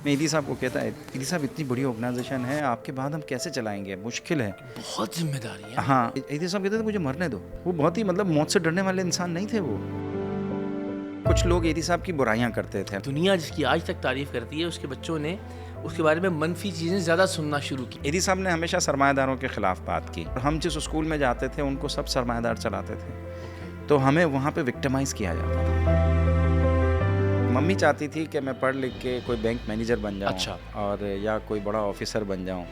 मैं ईदी साहब को कहता है, ईदी साहब इतनी बड़ी ऑर्गेनाइजेशन है, आपके बाद हम कैसे चलाएंगे, मुश्किल है। बहुत जिम्मेदारी है। हाँ, ईदी साहब कहते थे मुझे मरने दो। वो बहुत ही मतलब मौत से डरने वाले इंसान नहीं थे वो। कुछ लोग ईदी साहब की बुराइयां करते थे। दुनिया जिसकी आज तक तारीफ करती है, उसके बच्चों ने उसके बारे में मनफी चीज़ें ज़्यादा सुनना शुरू की। ईदी साहब ने हमेशा सरमायादारों के खिलाफ बात की। हम जिस स्कूल में जाते थे उनको सब सरमायादार चलाते थे, तो हमें वहाँ पे विक्टिमाइज़ किया जाता था। मम्मी चाहती थी कि मैं पढ़ लिख के कोई बैंक मैनेजर बन जाऊँ। अच्छा। और या कोई बड़ा ऑफिसर बन जाऊँ।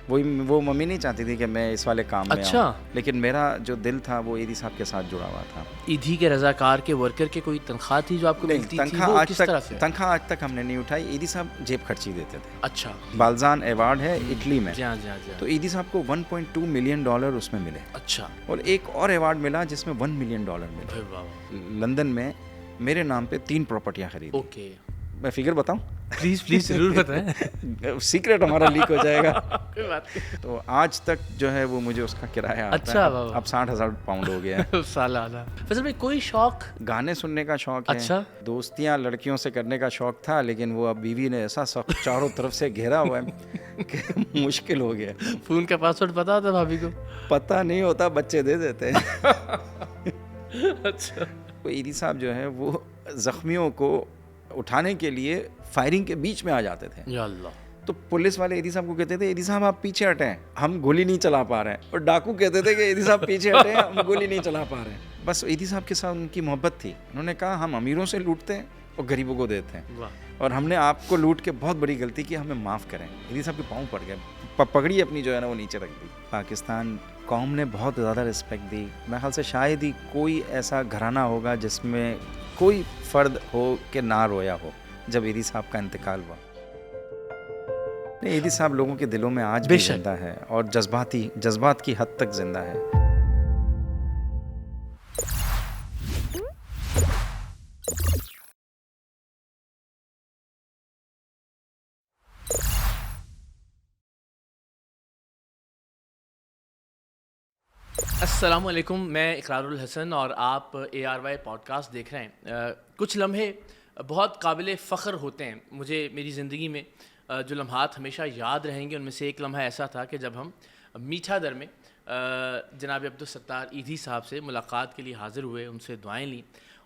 वो मम्मी नहीं चाहती थी कि मैं इस वाले काम में अच्छा। आऊँ। लेकिन मेरा जो दिल था वो ईदी साहब के साथ जुड़ा हुआ था। ईदी के रजाकार के वर्कर के कोई तनख्वाह थी जो आपको मिलती थी, वो किस तरह से? तनख्वाह आज तक हमने नहीं उठाई। ईदी साहब जेब खर्ची देते थे। अच्छा। बालजान अवार्ड है इटली में। जी हाँ, जी हाँ, जी हाँ। तो ईदी साहब को $1.2 मिलियन उसमें मिले। अच्छा। और एक और अवार्ड मिला जिसमें $1 मिलियन मिले। अरे वाह। लंदन में मेरे नाम पे 3 प्रॉपर्टियां खरीदी। ओके, मैं फिगर बताऊं? प्लीज जरूर बताएं। सीक्रेट हमारा लीक हो जाएगा। कोई बात नहीं। तो आज तक जो है वो मुझे उसका किराया आता अच्छा, है। वाह, वाह। अब 60,000 पाउंड हो गया है। सालाना। फैसल भाई, कोई शौक? गाने सुनने का शौक है। अच्छा। दोस्तियां लड़कियों से करने का शौक था, लेकिन वो अब बीवी ने ऐसा सब चारों तरफ से घेरा हुआ है कि मुश्किल हो गया। फोन का पासवर्ड पता होता भाभी को? पता नहीं होता, बच्चे दे देते हैं। अच्छा। तो ईदी साहब जो है वो जख्मियों को उठाने के लिए फायरिंग के बीच में आ जाते थे। या अल्लाह। तो पुलिस वाले ईदी साहब को कहते थे, ईदी साहब आप पीछे हटें, हम गोली नहीं चला पा रहे हैं। और डाकू कहते थे कि ईदी साहब पीछे हटें, हम गोली नहीं चला पा रहे हैं। बस ईदी साहब के साथ उनकी मोहब्बत थी। उन्होंने कहा हम अमीरों से लूटते हैं और गरीबों को देते हैं, वाह। और हमने आपको लूट के बहुत बड़ी गलती की, हमें माफ़ करें। ईदी साहब के पाँव पड़ गए, पगड़ी अपनी जो है ना वो नीचे रख दी। पाकिस्तान कौम ने बहुत ज़्यादा रिस्पेक्ट दी। मेरे ख्याल से शायद ही कोई ऐसा घराना होगा जिसमें कोई फ़र्द हो कि ना रोया हो जब ईदी साहब का इंतकाल हुआ। नहीं, ईदी साहब लोगों के दिलों में आज भी जिंदा है और जज्बात की हद तक जिंदा है। अस्सलाम वालेकुम, मैं इकरारुल हसन और आप ARY पॉडकास्ट देख रहे हैं। कुछ लम्हे बहुत काबिल फ़ख्र होते हैं। मुझे मेरी ज़िंदगी में जो लम्हात हमेशा याद रहेंगे, उनमें से एक लम्हा ऐसा था कि जब हम मीठा दर में जनाब अब्दुल सत्तार ईदी साहब से मुलाकात के लिए हाज़िर हुए, उनसे दुआएं लीं,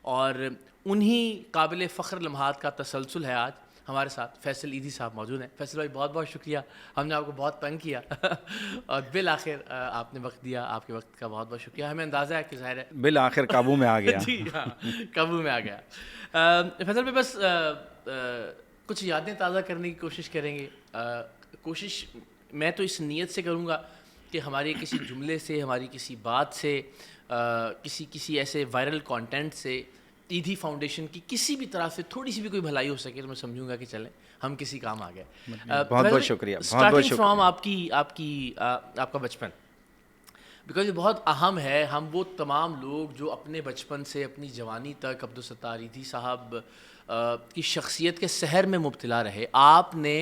और उन्हीं काबिल फ़ख्र लम्हात का तसलसल है। आज हमारे साथ फैसल ईदी साहब मौजूद हैं। फैसल भाई, बहुत बहुत शुक्रिया, हमने आपको बहुत तंग किया और बिल आखिर आपने वक्त दिया। आपके वक्त का बहुत बहुत शुक्रिया। हमें अंदाज़ा है कि ज़ाहिर है बिल आखिर काबू में आ गया। जी हाँ, काबू में आ गया। फैसल भाई, बस कुछ यादें ताज़ा करने की कोशिश करेंगे। कोशिश मैं तो इस नीयत से करूँगा कि हमारे किसी जुमले से, हमारी किसी बात से, किसी ऐसे वायरल कंटेंट से ईदी फाउंडेशन की किसी भी तरह से थोड़ी सी भी कोई भलाई हो सके, तो मैं समझूंगा कि चलें हम किसी काम आ गए। बहुत बहुत शुक्रिया। स्टार्टिंग फ्रॉम आपका बचपन, बिकॉज ये बहुत अहम है। हम वो तमाम लोग जो अपने बचपन से अपनी जवानी तक अब्दुल सत्तार ईदी साहब की शख्सियत के सहर में मुब्तला रहे, आपने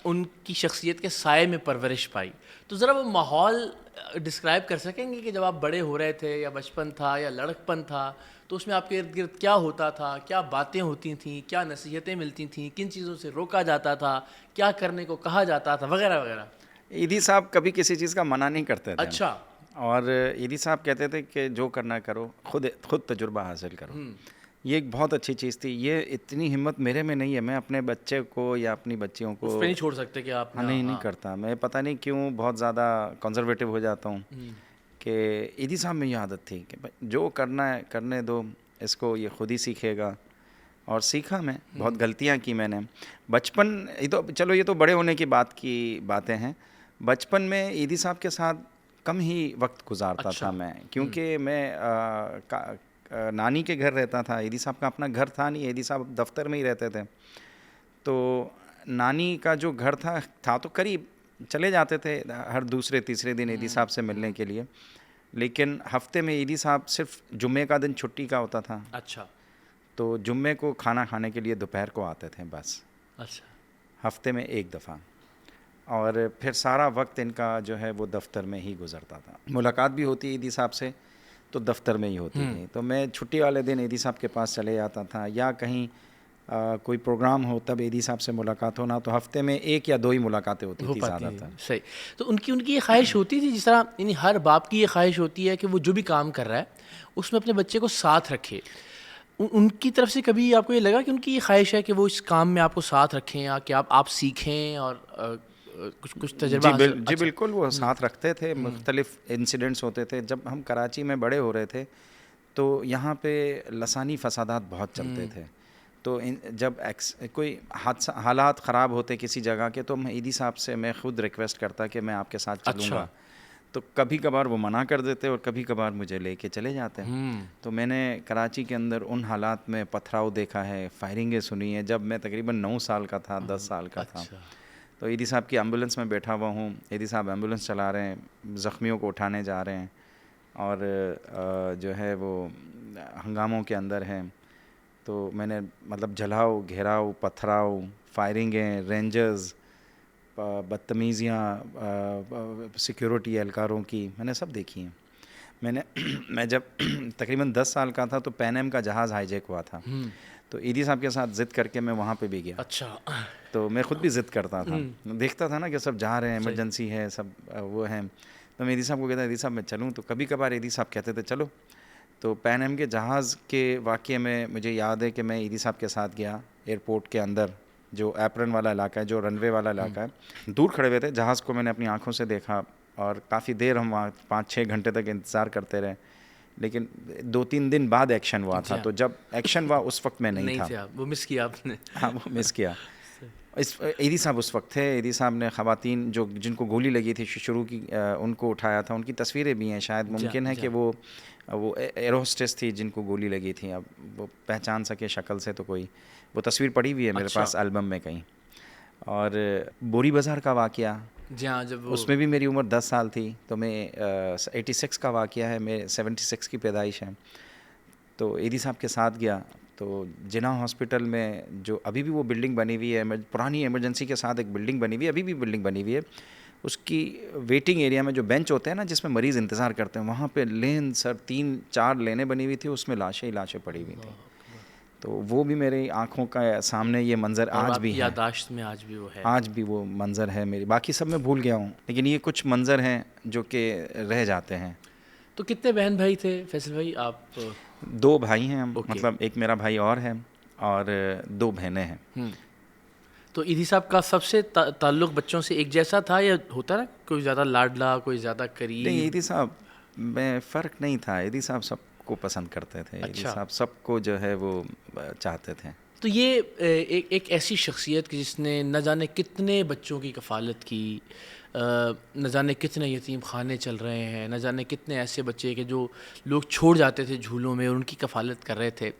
उनकी शख्सियत के साए में परवरिश पाई। तो ज़रा वो माहौल डिस्क्राइब कर सकेंगे कि जब आप बड़े हो रहे थे, या बचपन था या लड़कपन था, तो उसमें आपके इर्द गिर्द क्या होता था, क्या बातें होती थीं, क्या नसीहतें मिलती थीं, किन चीज़ों से रोका जाता था, क्या करने को कहा जाता था, वगैरह वगैरह। ईदी साहब कभी किसी चीज़ का मना नहीं करते थे। अच्छा। और ईदी साहब कहते थे कि जो करना करो, खुद तजुर्बा हासिल करो। ये एक बहुत अच्छी चीज़ थी। ये इतनी हिम्मत मेरे में नहीं है, मैं अपने बच्चे को या अपनी बच्चियों को उस पे नहीं छोड़ सकते कि आप। हाँ, नहीं करता। मैं पता नहीं क्यों बहुत ज़्यादा कंजर्वेटिव हो जाता हूँ। कि ईदी साहब में ये आदत थी कि जो करना है करने दो, इसको ये खुद ही सीखेगा। और सीखा मैं, बहुत गलतियाँ की मैंने बचपन। ये तो बड़े होने की बातें हैं। बचपन में ईदी साहब के साथ कम ही वक्त गुजारता था मैं, क्योंकि मैं नानी के घर रहता था। ईदी साहब का अपना घर था नहीं, ईदी साहब दफ्तर में ही रहते थे। तो नानी का जो घर था तो करीब चले जाते थे हर दूसरे तीसरे दिन ईदी साहब से मिलने के लिए। लेकिन हफ्ते में ईदी साहब सिर्फ जुम्मे का दिन छुट्टी का होता था। अच्छा। तो जुम्मे को खाना खाने के लिए दोपहर को आते थे बस। अच्छा। हफ्ते में एक दफ़ा। और फिर सारा वक्त इनका जो है वो दफ्तर में ही गुजरता था। मुलाकात भी होती ईदी साहब से तो दफ्तर में ही होती थी। तो मैं छुट्टी वाले दिन ईदी साहब के पास चले जाता था, या कहीं कोई प्रोग्राम हो तब ईदी साहब से मुलाकात हो, ना तो हफ्ते में 1 या 2 ही मुलाकातें होती थी ज़्यादातर। सही। तो उनकी ये ख्वाहिश होती थी, जिस तरह यानी हर बाप की ये ख्वाहिश होती है कि वो जो भी काम कर रहा है उसमें अपने बच्चे को साथ रखे। उनकी तरफ से कभी आपको ये लगा कि उनकी ये ख्वाहिश है कि वो इस काम में आपको साथ रखें, या कि आप सीखें और कुछ तजुर्बा हासिल? जी बिल्कुल, वो साथ रखते थे। मुख्तलिफ़ इंसिडेंट्स होते थे। जब हम कराची में बड़े हो रहे थे तो यहाँ पे लसानी फसादात बहुत चलते थे। तो जब कोई हालात ख़राब होते किसी जगह के, तो मैं ईदी साहब से मैं ख़ुद रिक्वेस्ट करता कि मैं आपके साथ चलूँगा। अच्छा। तो कभी कभार वो मना कर देते और कभी कभार मुझे लेके चले जाते। तो मैंने कराची के अंदर उन हालात में पथराव देखा है, फायरिंगें सुनी हैं, जब मैं तकरीबन 9 साल का था, 10 साल का था। तो ईदी साहब की एम्बुलेंस में बैठा हुआ हूँ, ईदी साहब एम्बुलेंस चला रहे हैं, ज़ख्मियों को उठाने जा रहे हैं, और जो है वो हंगामों के अंदर हैं। तो मैंने मतलब जलाओ, घेराव, पथराव, फायरिंगें, रेंजर्स, बदतमीज़ियाँ सिक्योरिटी एहलकारों की मैंने सब देखी हैं। मैं जब तकरीबन 10 साल का था तो पैन एम का जहाज़ हाईजैक हुआ था। तो ईदी साहब के साथ ज़िद करके मैं वहाँ पे भी गया। अच्छा। तो मैं ख़ुद भी ज़िद करता था, देखता था ना कि सब जा रहे हैं, इमरजेंसी है, सब वो हैं, तो मैं ईदी साहब को कहता, ईदी साहब मैं चलूँ? तो कभी कभार ईदी साहब कहते थे चलो। तो पैन एम के जहाज़ के वाक़ये में मुझे याद है कि मैं ईदी साहब के साथ गया एयरपोर्ट के अंदर, जो एप्रन वाला इलाका है, जो रनवे वाला इलाका है। दूर खड़े हुए थे, जहाज़ को मैंने अपनी आँखों से देखा और काफ़ी देर हम वहाँ 5-6 घंटे तक इंतज़ार करते रहे। लेकिन 2-3 दिन बाद एक्शन हुआ था, तो जब एक्शन हुआ उस वक्त मैं नहीं था। वो मिस किया आपने। हाँ, वो मिस किया। ईदी साहब उस वक्त थे। ईदी साहब ने ख़वातीन जिनको गोली लगी थी शुरू की, उनको उठाया था। उनकी तस्वीरें भी हैं, शायद मुमकिन है कि वो एयर होस्टेस थी जिनको गोली लगी थी। अब वो पहचान सके शक्ल से तो कोई, वो तस्वीर पड़ी हुई है मेरे पास एल्बम में कहीं। और बोरी बाज़ार का वाक़या, जी हाँ, जब उसमें भी मेरी उम्र 10 साल थी। तो मैं 86 का वाक़या है, मैं 76 की पैदाइश है। तो ईदी साहब के साथ गया। तो जिना हॉस्पिटल में जो अभी भी वो बिल्डिंग बनी हुई है, पुरानी इमरजेंसी के साथ एक बिल्डिंग बनी हुई है, अभी भी बिल्डिंग बनी हुई है, उसकी वेटिंग एरिया में जो बेंच होते हैं ना जिसमें मरीज़ इंतज़ार करते हैं, वहाँ पे लेन सर 3-4 लेनें बनी हुई थी, उसमें लाशें ही लाशें पड़ी हुई थी। तो वो भी मेरी आँखों का सामने ये मंज़र आज भी है, याददाश्त में आज भी वो है। आज भी वो मंज़र है मेरी। बाकी सब मैं भूल गया हूँ, लेकिन ये कुछ मंज़र हैं जो कि रह जाते हैं। तो कितने बहन भाई थे फैसल भाई आप? 2 भाई हैं हम, मतलब एक मेरा भाई और है और 2 बहनें हैं। तो ईदी साहब का सबसे ताल्लुक़ बच्चों से एक जैसा था, या होता ना कोई ज़्यादा लाडला, कोई ज़्यादा करीब? नहीं, ईदी साहब में फ़र्क नहीं था। ईदी साहब सबको पसंद करते थे। ईदी साहब सबको जो है वो चाहते थे। तो ये एक ऐसी शख्सियत की जिसने न जाने कितने बच्चों की कफ़ालत की, न जाने कितने यतीम खाने चल रहे हैं, न जाने कितने ऐसे बच्चे कि जो लोग छोड़ जाते थे झूलों में और उनकी कफ़ालत कर रहे थे।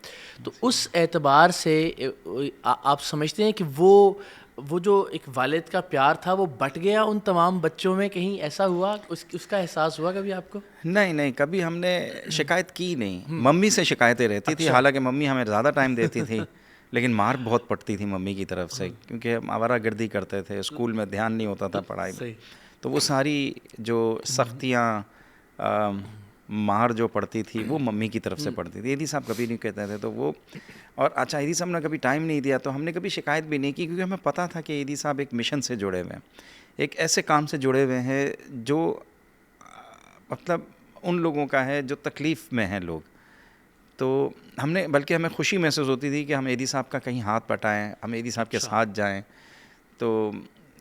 तो उस एतबार से आप समझते हैं कि वो जो एक वालिद का प्यार था वो बट गया उन तमाम बच्चों में? कहीं ऐसा हुआ, उसका एहसास हुआ कभी आपको? नहीं, कभी हमने शिकायत की नहीं। मम्मी से शिकायतें रहती थी, हालांकि मम्मी हमें ज़्यादा टाइम देती थी, लेकिन मार बहुत पड़ती थी मम्मी की तरफ से, क्योंकि हम आवारागर्दी करते थे, स्कूल में ध्यान नहीं होता था पढ़ाई में। तो वो सारी जो सख्तियाँ, मार जो पड़ती थी वो मम्मी की तरफ से पड़ती थी। ईदी साहब कभी नहीं कहते थे। तो वो, और अच्छा, ईदी साहब ने कभी टाइम नहीं दिया तो हमने कभी शिकायत भी नहीं की, क्योंकि हमें पता था कि ईदी साहब एक मिशन से जुड़े हुए हैं, एक ऐसे काम से जुड़े हुए हैं जो मतलब उन लोगों का है जो तकलीफ़ में हैं लोग। तो बल्कि हमें खुशी महसूस होती थी कि हम ईदी साहब का कहीं हाथ बटाएं, हम ईदी साहब के साथ जाएं। तो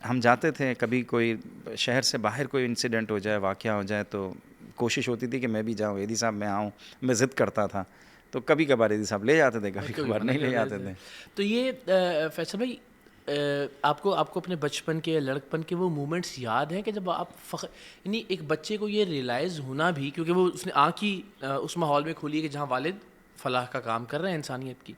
हम जाते थे, कभी कोई शहर से बाहर कोई इंसिडेंट हो जाए, वाक़या हो जाए, तो कोशिश होती थी कि मैं भी जाऊं, ईदी साहब मैं आऊं। मैं ज़िद करता था, तो कभी कभार ईदी साहब ले जाते थे, कभी कभार नहीं ले जाते थे। तो ये फैसल भाई, आपको अपने बचपन के या लड़कपन के वो मोमेंट्स याद हैं कि जब आप यानी एक बच्चे को ये रियलाइज़ होना भी, क्योंकि वो उसने आँख ही उस माहौल में खोली कि जहाँ वालिद फलाह का काम कर रहे हैं इंसानियत की,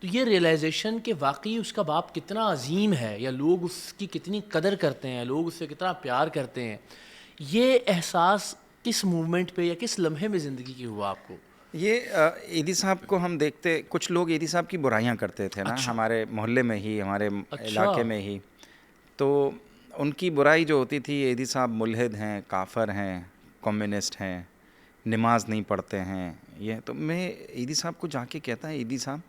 तो ये रियलाइजेशन कि वाकई उसका बाप कितना अजीम है, या लोग उसकी कितनी कदर करते हैं, लोग उससे कितना प्यार करते हैं, ये एहसास किस मूवमेंट पे या किस लम्हे में ज़िंदगी की हुआ आपको? ये ईदी साहब को हम देखते, कुछ लोग ईदी साहब की बुराइयां करते थे ना। अच्छा। हमारे मोहल्ले में ही, हमारे अच्छा। इलाके में ही, तो उनकी बुराई जो होती थी, ईदी साहब मुल्हिद हैं, काफर हैं, कम्युनिस्ट हैं, नमाज नहीं पढ़ते हैं। ये तो मैं ईदी साहब को जाके कहता है, ईदी साहब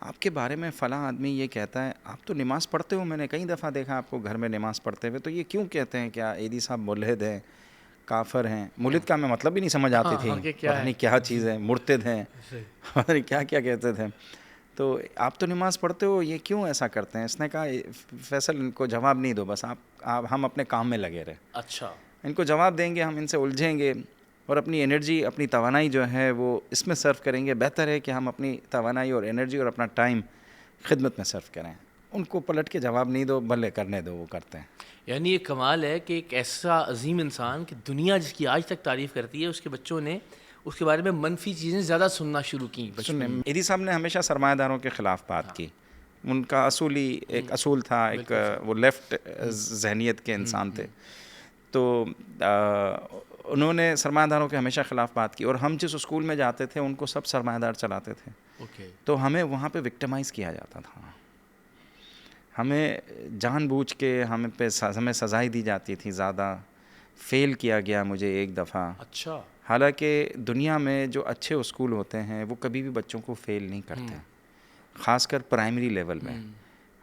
आपके बारे में फ़लाँ आदमी ये कहता है, आप तो नमाज़ पढ़ते हो, मैंने कई दफ़ा देखा आपको घर में नमाज़ पढ़ते हुए, तो ये क्यों कहते हैं, क्या एदी साहब मुल्हिद हैं, काफिर हैं? मुल्हिद का हमें मतलब भी नहीं समझ आती थी, हाँ, कि क्या पता है। नहीं क्या चीज़ है, मुर्तिद हैं, सही। पता नहीं क्या क्या कहते थे। तो आप तो नमाज़ पढ़ते हो, ये क्यों ऐसा करते हैं? इसने कहा, फैसल इनको जवाब नहीं दो, बस आप हम अपने काम में लगे रहे। अच्छा। इनको जवाब देंगे, हम इनसे उलझेंगे और अपनी एनर्जी, अपनी तवानाई जो है वो इसमें सर्व करेंगे। बेहतर है कि हम अपनी तवानाई और एनर्जी और अपना टाइम खिदमत में सर्व करें। उनको पलट के जवाब नहीं दो, भले करने दो, वो करते हैं। यानी ये कमाल है कि एक ऐसा अजीम इंसान कि दुनिया जिसकी आज तक तारीफ़ करती है, उसके बच्चों ने उसके बारे में मनफी चीज़ें ज़्यादा सुनना शुरू की बचपन सुनने में। ईदी साहब ने हमेशा सरमायादारों के ख़िलाफ़ बात की। उनका असूली एक असूल था, एक वो लेफ़्ट ज़हनियत के इंसान थे। तो उन्होंने सरमायादारों के हमेशा ख़िलाफ़ बात की, और हम जिस स्कूल में जाते थे उनको सब सरमायादार चलाते थे। ओके। तो हमें वहाँ पे विक्टिमाइज़ किया जाता था। हमें जानबूझ के हमें सज़ाएँ दी जाती थी ज़्यादा। फ़ेल किया गया मुझे एक दफ़ा। अच्छा। हालांकि दुनिया में जो अच्छे स्कूल होते हैं वो कभी भी बच्चों को फ़ेल नहीं करते, ख़ासकर प्राइमरी लेवल में।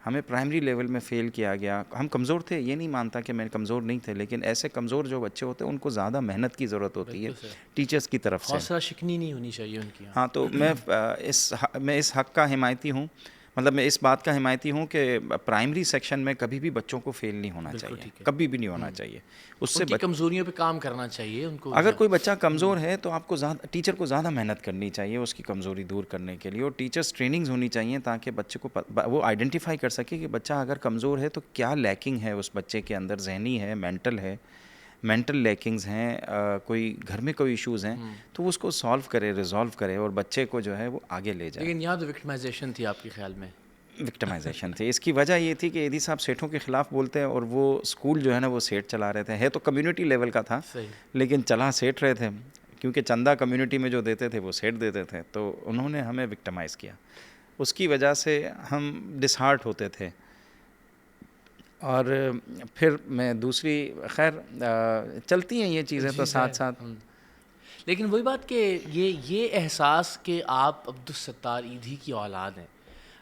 हमें प्राइमरी लेवल में फ़ेल किया गया। हम कमज़ोर थे, ये नहीं मानता कि मैं कमज़ोर नहीं थे, लेकिन ऐसे कमज़ोर जो बच्चे होते हैं उनको ज़्यादा मेहनत की ज़रूरत होती है टीचर्स की तरफ से। हौसला शिकनी नहीं होनी चाहिए उनकी। हाँ, तो मैं इस हक़ का हिमायती हूँ, मतलब मैं इस बात का हिमायती हूँ कि प्राइमरी सेक्शन में कभी भी बच्चों को फ़ेल नहीं होना चाहिए, कभी भी नहीं होना चाहिए। उससे उनकी कमज़ोरियों पे काम करना चाहिए उनको। अगर कोई बच्चा कमज़ोर है तो आपको टीचर को ज़्यादा मेहनत करनी चाहिए उसकी कमज़ोरी दूर करने के लिए, और टीचर्स ट्रेनिंग्स होनी चाहिए ताकि बच्चे को वो आइडेंटिफाई कर सके कि बच्चा अगर कमज़ोर है तो क्या लैकिंग है उस बच्चे के अंदर, ज़हनी है, मेंटल लैकिंग्स हैं, कोई घर में कोई इश्यूज़ हैं, तो वो उसको सॉल्व करे, रिजॉल्व करे और बच्चे को जो है वो आगे ले जाए। लेकिन यहाँ तो विक्टिमाइजेशन थी आपके ख्याल में? विक्टिमाइजेशन थी। इसकी वजह ये थी कि ईदी साहब सेठों के ख़िलाफ़ बोलते हैं, और वो स्कूल जो है ना वो सेठ चला रहे थे। है तो कम्युनिटी लेवल का था, सही। लेकिन चला सेठ रहे थे, क्योंकि चंदा कम्युनिटी में जो देते थे वो सेठ देते थे। तो उन्होंने हमें विक्टिमाइज़ किया, उसकी वजह से हम डिसहार्ट होते थे। और फिर मैं दूसरी खैर चलती हैं ये चीज़ें तो साथ साथ। लेकिन वही बात कि ये एहसास कि आप अब्दुस सत्तार ईदी की औलाद हैं,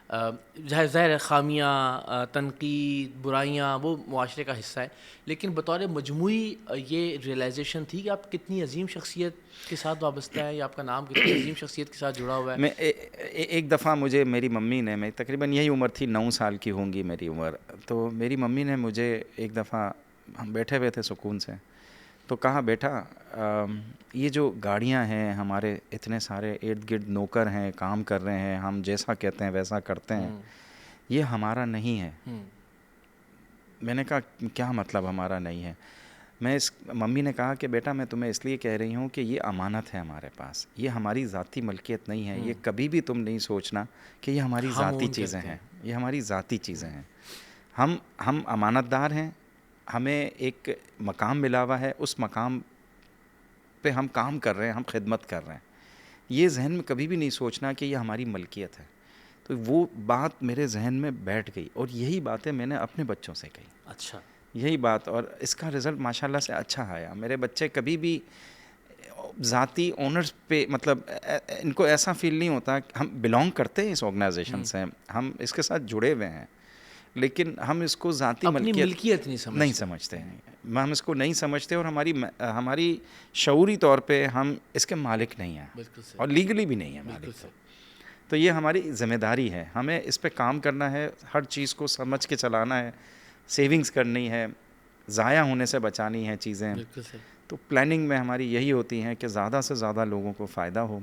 ज़ाहिर है ख़ामियाँ, तनक़ीद, बुराइयाँ वो मुआशरे का हिस्सा है, लेकिन बतौर मजमूई ये रियलाइजेशन थी कि आप कितनी अजीम शख्सियत के साथ वाबस्ता है, या आपका नाम कितनी अजीम शख्सियत के साथ जुड़ा हुआ है। मैं एक दफ़ा मुझे मेरी मम्मी ने, मैं तकरीबन यही उम्र थी, 9 साल की होंगी मेरी उम्र, तो मेरी मम्मी ने मुझे एक दफ़ा, हम बैठे हुए थे सुकून से, तो कहा, बेटा ये जो गाड़ियां हैं हमारे, इतने सारे इर्द गिर्द नौकर हैं, काम कर रहे हैं, हम जैसा कहते हैं वैसा करते हैं, ये हमारा नहीं है। मैंने कहा, क्या मतलब हमारा नहीं है? मम्मी ने कहा कि बेटा मैं तुम्हें इसलिए कह रही हूँ कि ये अमानत है हमारे पास, ये हमारी ज़ाती मलकियत नहीं है। ये कभी भी तुम नहीं सोचना कि ये हमारी ज़ाती चीज़ें हैं, ये हमारी ज़ाती चीज़ें हैं। हम अमानतदार हैं, हमें एक मकाम मिला हुआ है, उस मकाम पे हम काम कर रहे हैं, हम खिदमत कर रहे हैं। ये जहन में कभी भी नहीं सोचना कि ये हमारी मलकियत है। तो वो बात मेरे जहन में बैठ गई, और यही बातें मैंने अपने बच्चों से कही। अच्छा। यही बात, और इसका रिज़ल्ट माशाल्लाह से अच्छा आया। मेरे बच्चे कभी भी ज़ाती ओनर्स पे, मतलब इनको ऐसा फील नहीं होता। हम बिलोंग करते हैं इस ऑर्गेनाइजेशन से, हम इसके साथ जुड़े हुए हैं, लेकिन हम इसको ज़ाती मलकियत नहीं समझते हैं। हम इसको नहीं समझते, और हमारी शऊरी तौर पे हम इसके मालिक नहीं हैं, और लीगली भी नहीं है मालिक। तो ये हमारी ज़िम्मेदारी है, हमें इस पे काम करना है, हर चीज़ को समझ के चलाना है, सेविंग्स करनी है, ज़ाया होने से बचानी है चीज़ें। तो प्लानिंग में हमारी यही होती हैं कि ज़्यादा से ज़्यादा लोगों को फ़ायदा हो,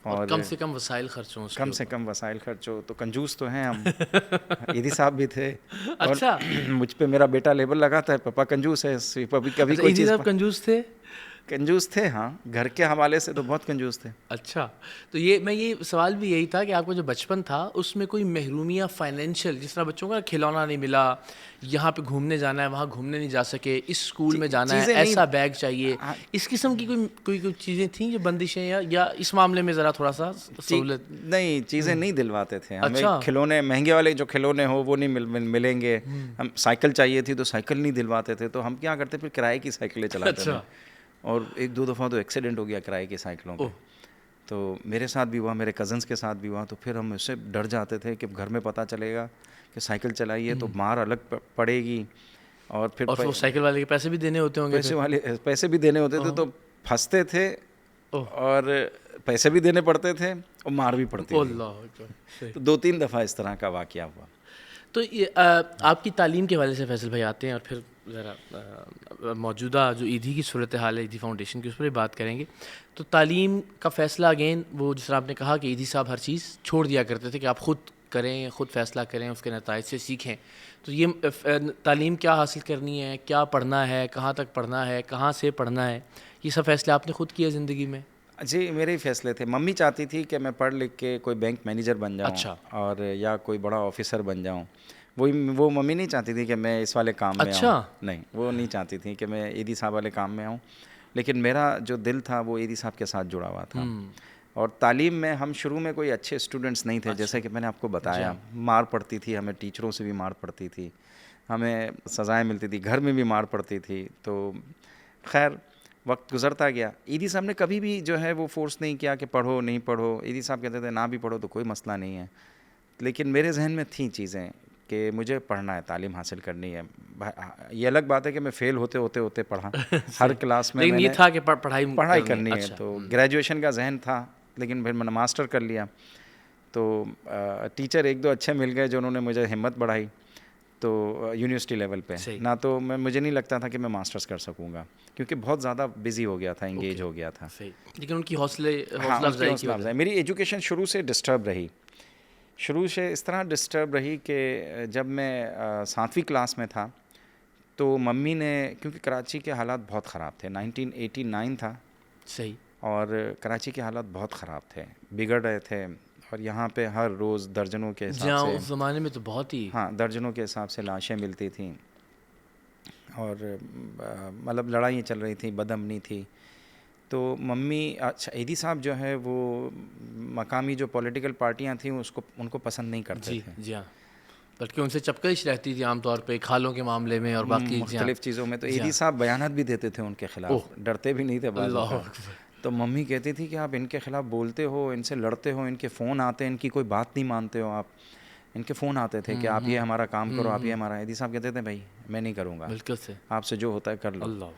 और कम से कम वसाइल खर्च हो। कम से कम वसाइल खर्च हो। तो कंजूस तो हैं हम। ईदी साहब भी थे। अच्छा। और मुझ पे मेरा बेटा लेबल लगाता है, पापा कंजूस है, कभी कोई चीज़। कंजूस थे? कंजूस थे, हाँ, घर के हवाले से तो बहुत कंजूस थे। अच्छा, तो ये सवाल भी यही था कि आपका जो बचपन था उसमें कोई महरूमिया फाइनेंशियल, जिस तरह बच्चों का खिलौना नहीं मिला, यहाँ पे घूमने जाना है वहाँ घूमने नहीं जा सके, इस स्कूल में जाना है ऐसा बैग चाहिए, इस किस्म की कोई चीज़ें थी जो बंदिशें, या इस मामले में ज़रा थोड़ा सा सहूलत? नहीं, चीज़ें नहीं दिलवाते थे हमें। अच्छा। खिलौने महंगे वाले जो खिलौने हो वो नहीं मिलेंगे। हम साइकिल चाहिए थी तो साइकिल नहीं दिलवाते थे, तो हम क्या करते, फिर किराए की साइकिलें चलाते थे। और 1-2 दफ़ा तो एक्सीडेंट हो गया किराए की साइकिलों पे। तो मेरे साथ भी हुआ, मेरे कज़न्स के साथ भी हुआ। तो फिर हम उससे डर जाते थे कि घर में पता चलेगा कि साइकिल चलाई है तो मार अलग पड़ेगी। और फिर और वो साइकिल वाले के पैसे भी देने होते होंगे पैसे भी देने होते थे, तो फंसते थे और पैसे भी देने पड़ते थे और मार भी पड़ती थी। तो 2-3 दफ़ा इस तरह का वाक़या हुआ। तो ये आपकी तालीम के हवाले से फैसल भाई आते हैं और फिर ज़रा मौजूदा जो ईदी की सूरत हाल है ईदी फाउंडेशन की, उस पर भी बात करेंगे। तो तालीम का फ़ैसला अगेन वो जिस तरह आपने कहा कि ईदी साहब हर चीज़ छोड़ दिया करते थे कि आप ख़ुद करें, ख़ुद फ़ैसला करें, उसके नताइज से सीखें। तो ये तालीम क्या हासिल करनी है, क्या पढ़ना है, कहाँ तक पढ़ना है, कहाँ से पढ़ना है, ये सब फ़ैसले आपने ख़ुद किए ज़िंदगी में? जी, मेरे ही फ़ैसले थे। मम्मी चाहती थी कि मैं पढ़ लिख के कोई बैंक मैनेजर बन जाऊँ। अच्छा। और या कोई बड़ा ऑफ़िसर बन जाऊँ। वो मम्मी नहीं चाहती थी कि मैं इस वाले काम में अच्छा। आऊँ। नहीं, वो नहीं चाहती थी कि मैं ईदी साहब वाले काम में आऊँ। लेकिन मेरा जो दिल था वो ईदी साहब के साथ जुड़ा हुआ था। और तालीम में हम शुरू में कोई अच्छे स्टूडेंट्स नहीं थे। जैसे कि मैंने आपको बताया, मार पड़ती थी, हमें टीचरों से भी मार पड़ती थी, हमें सज़ाएँ मिलती थी, घर में भी मार पड़ती थी। तो खैर वक्त गुज़रता गया। ईदी साहब ने कभी भी जो है वो फ़ोर्स नहीं किया कि पढ़ो, नहीं पढ़ो। ईदी साहब कहते थे ना भी पढ़ो तो कोई मसला नहीं है। लेकिन मेरे जहन में थी चीज़ें कि मुझे पढ़ना है, तालीम हासिल करनी है। ये अलग बात है कि मैं फ़ेल होते पढ़ा हर क्लास में। लेकिन ये था कि पढ़ाई करनी है। अच्छा। तो ग्रेजुएशन का जहन था, लेकिन फिर मैंने मास्टर कर लिया। तो टीचर 1-2 अच्छे मिल गए जो उन्होंने मुझे हिम्मत बढ़ाई। तो यूनिवर्सिटी लेवल पे ना, तो मुझे नहीं लगता था कि मैं मास्टर्स कर सकूंगा, क्योंकि बहुत ज़्यादा बिजी हो गया था, इंगेज हो गया था। लेकिन उनकी हौसला अफजाई मेरी एजुकेशन शुरू से डिस्टर्ब रही। शुरू से इस तरह डिस्टर्ब रही कि जब मैं 7वीं क्लास में था तो मम्मी ने, क्योंकि कराची के हालात बहुत ख़राब थे, 1989 था। सही। और कराची के हालात बहुत ख़राब थे, बिगड़ रहे थे। और यहाँ पे हर रोज़ दर्जनों के हिसाब से, उस ज़माने में तो बहुत ही, हाँ, दर्जनों के हिसाब से लाशें मिलती थीं। और मतलब लड़ाइयाँ चल रही थी, बदअमनी थी। तो मम्मी, अच्छा, ईदी साहब जो है वो मकामी जो पॉलिटिकल पार्टियां थीं उनको पसंद नहीं करते थे। जी हाँ, बल्कि उनसे चपकलिश रहती थी आमतौर पे खालों के मामले में और बाकी मुख्तलिफ़ चीज़ों में। तो ईदी साहब बयानात भी देते थे उनके ख़िलाफ़, डरते भी नहीं थे बाज़। तो मम्मी कहती थी कि आप इनके ख़िलाफ़ बोलते हो, इनसे लड़ते हो, इनके फ़ोन आते हैं, इनकी कोई बात नहीं मानते हो आप। इनके फ़ोन आते थे कि आप ये हमारा काम करो, आप ये हमारा। ईदी साहब कहते थे भाई मैं नहीं करूँगा, बिल्कुल से आपसे जो होता है कर लो।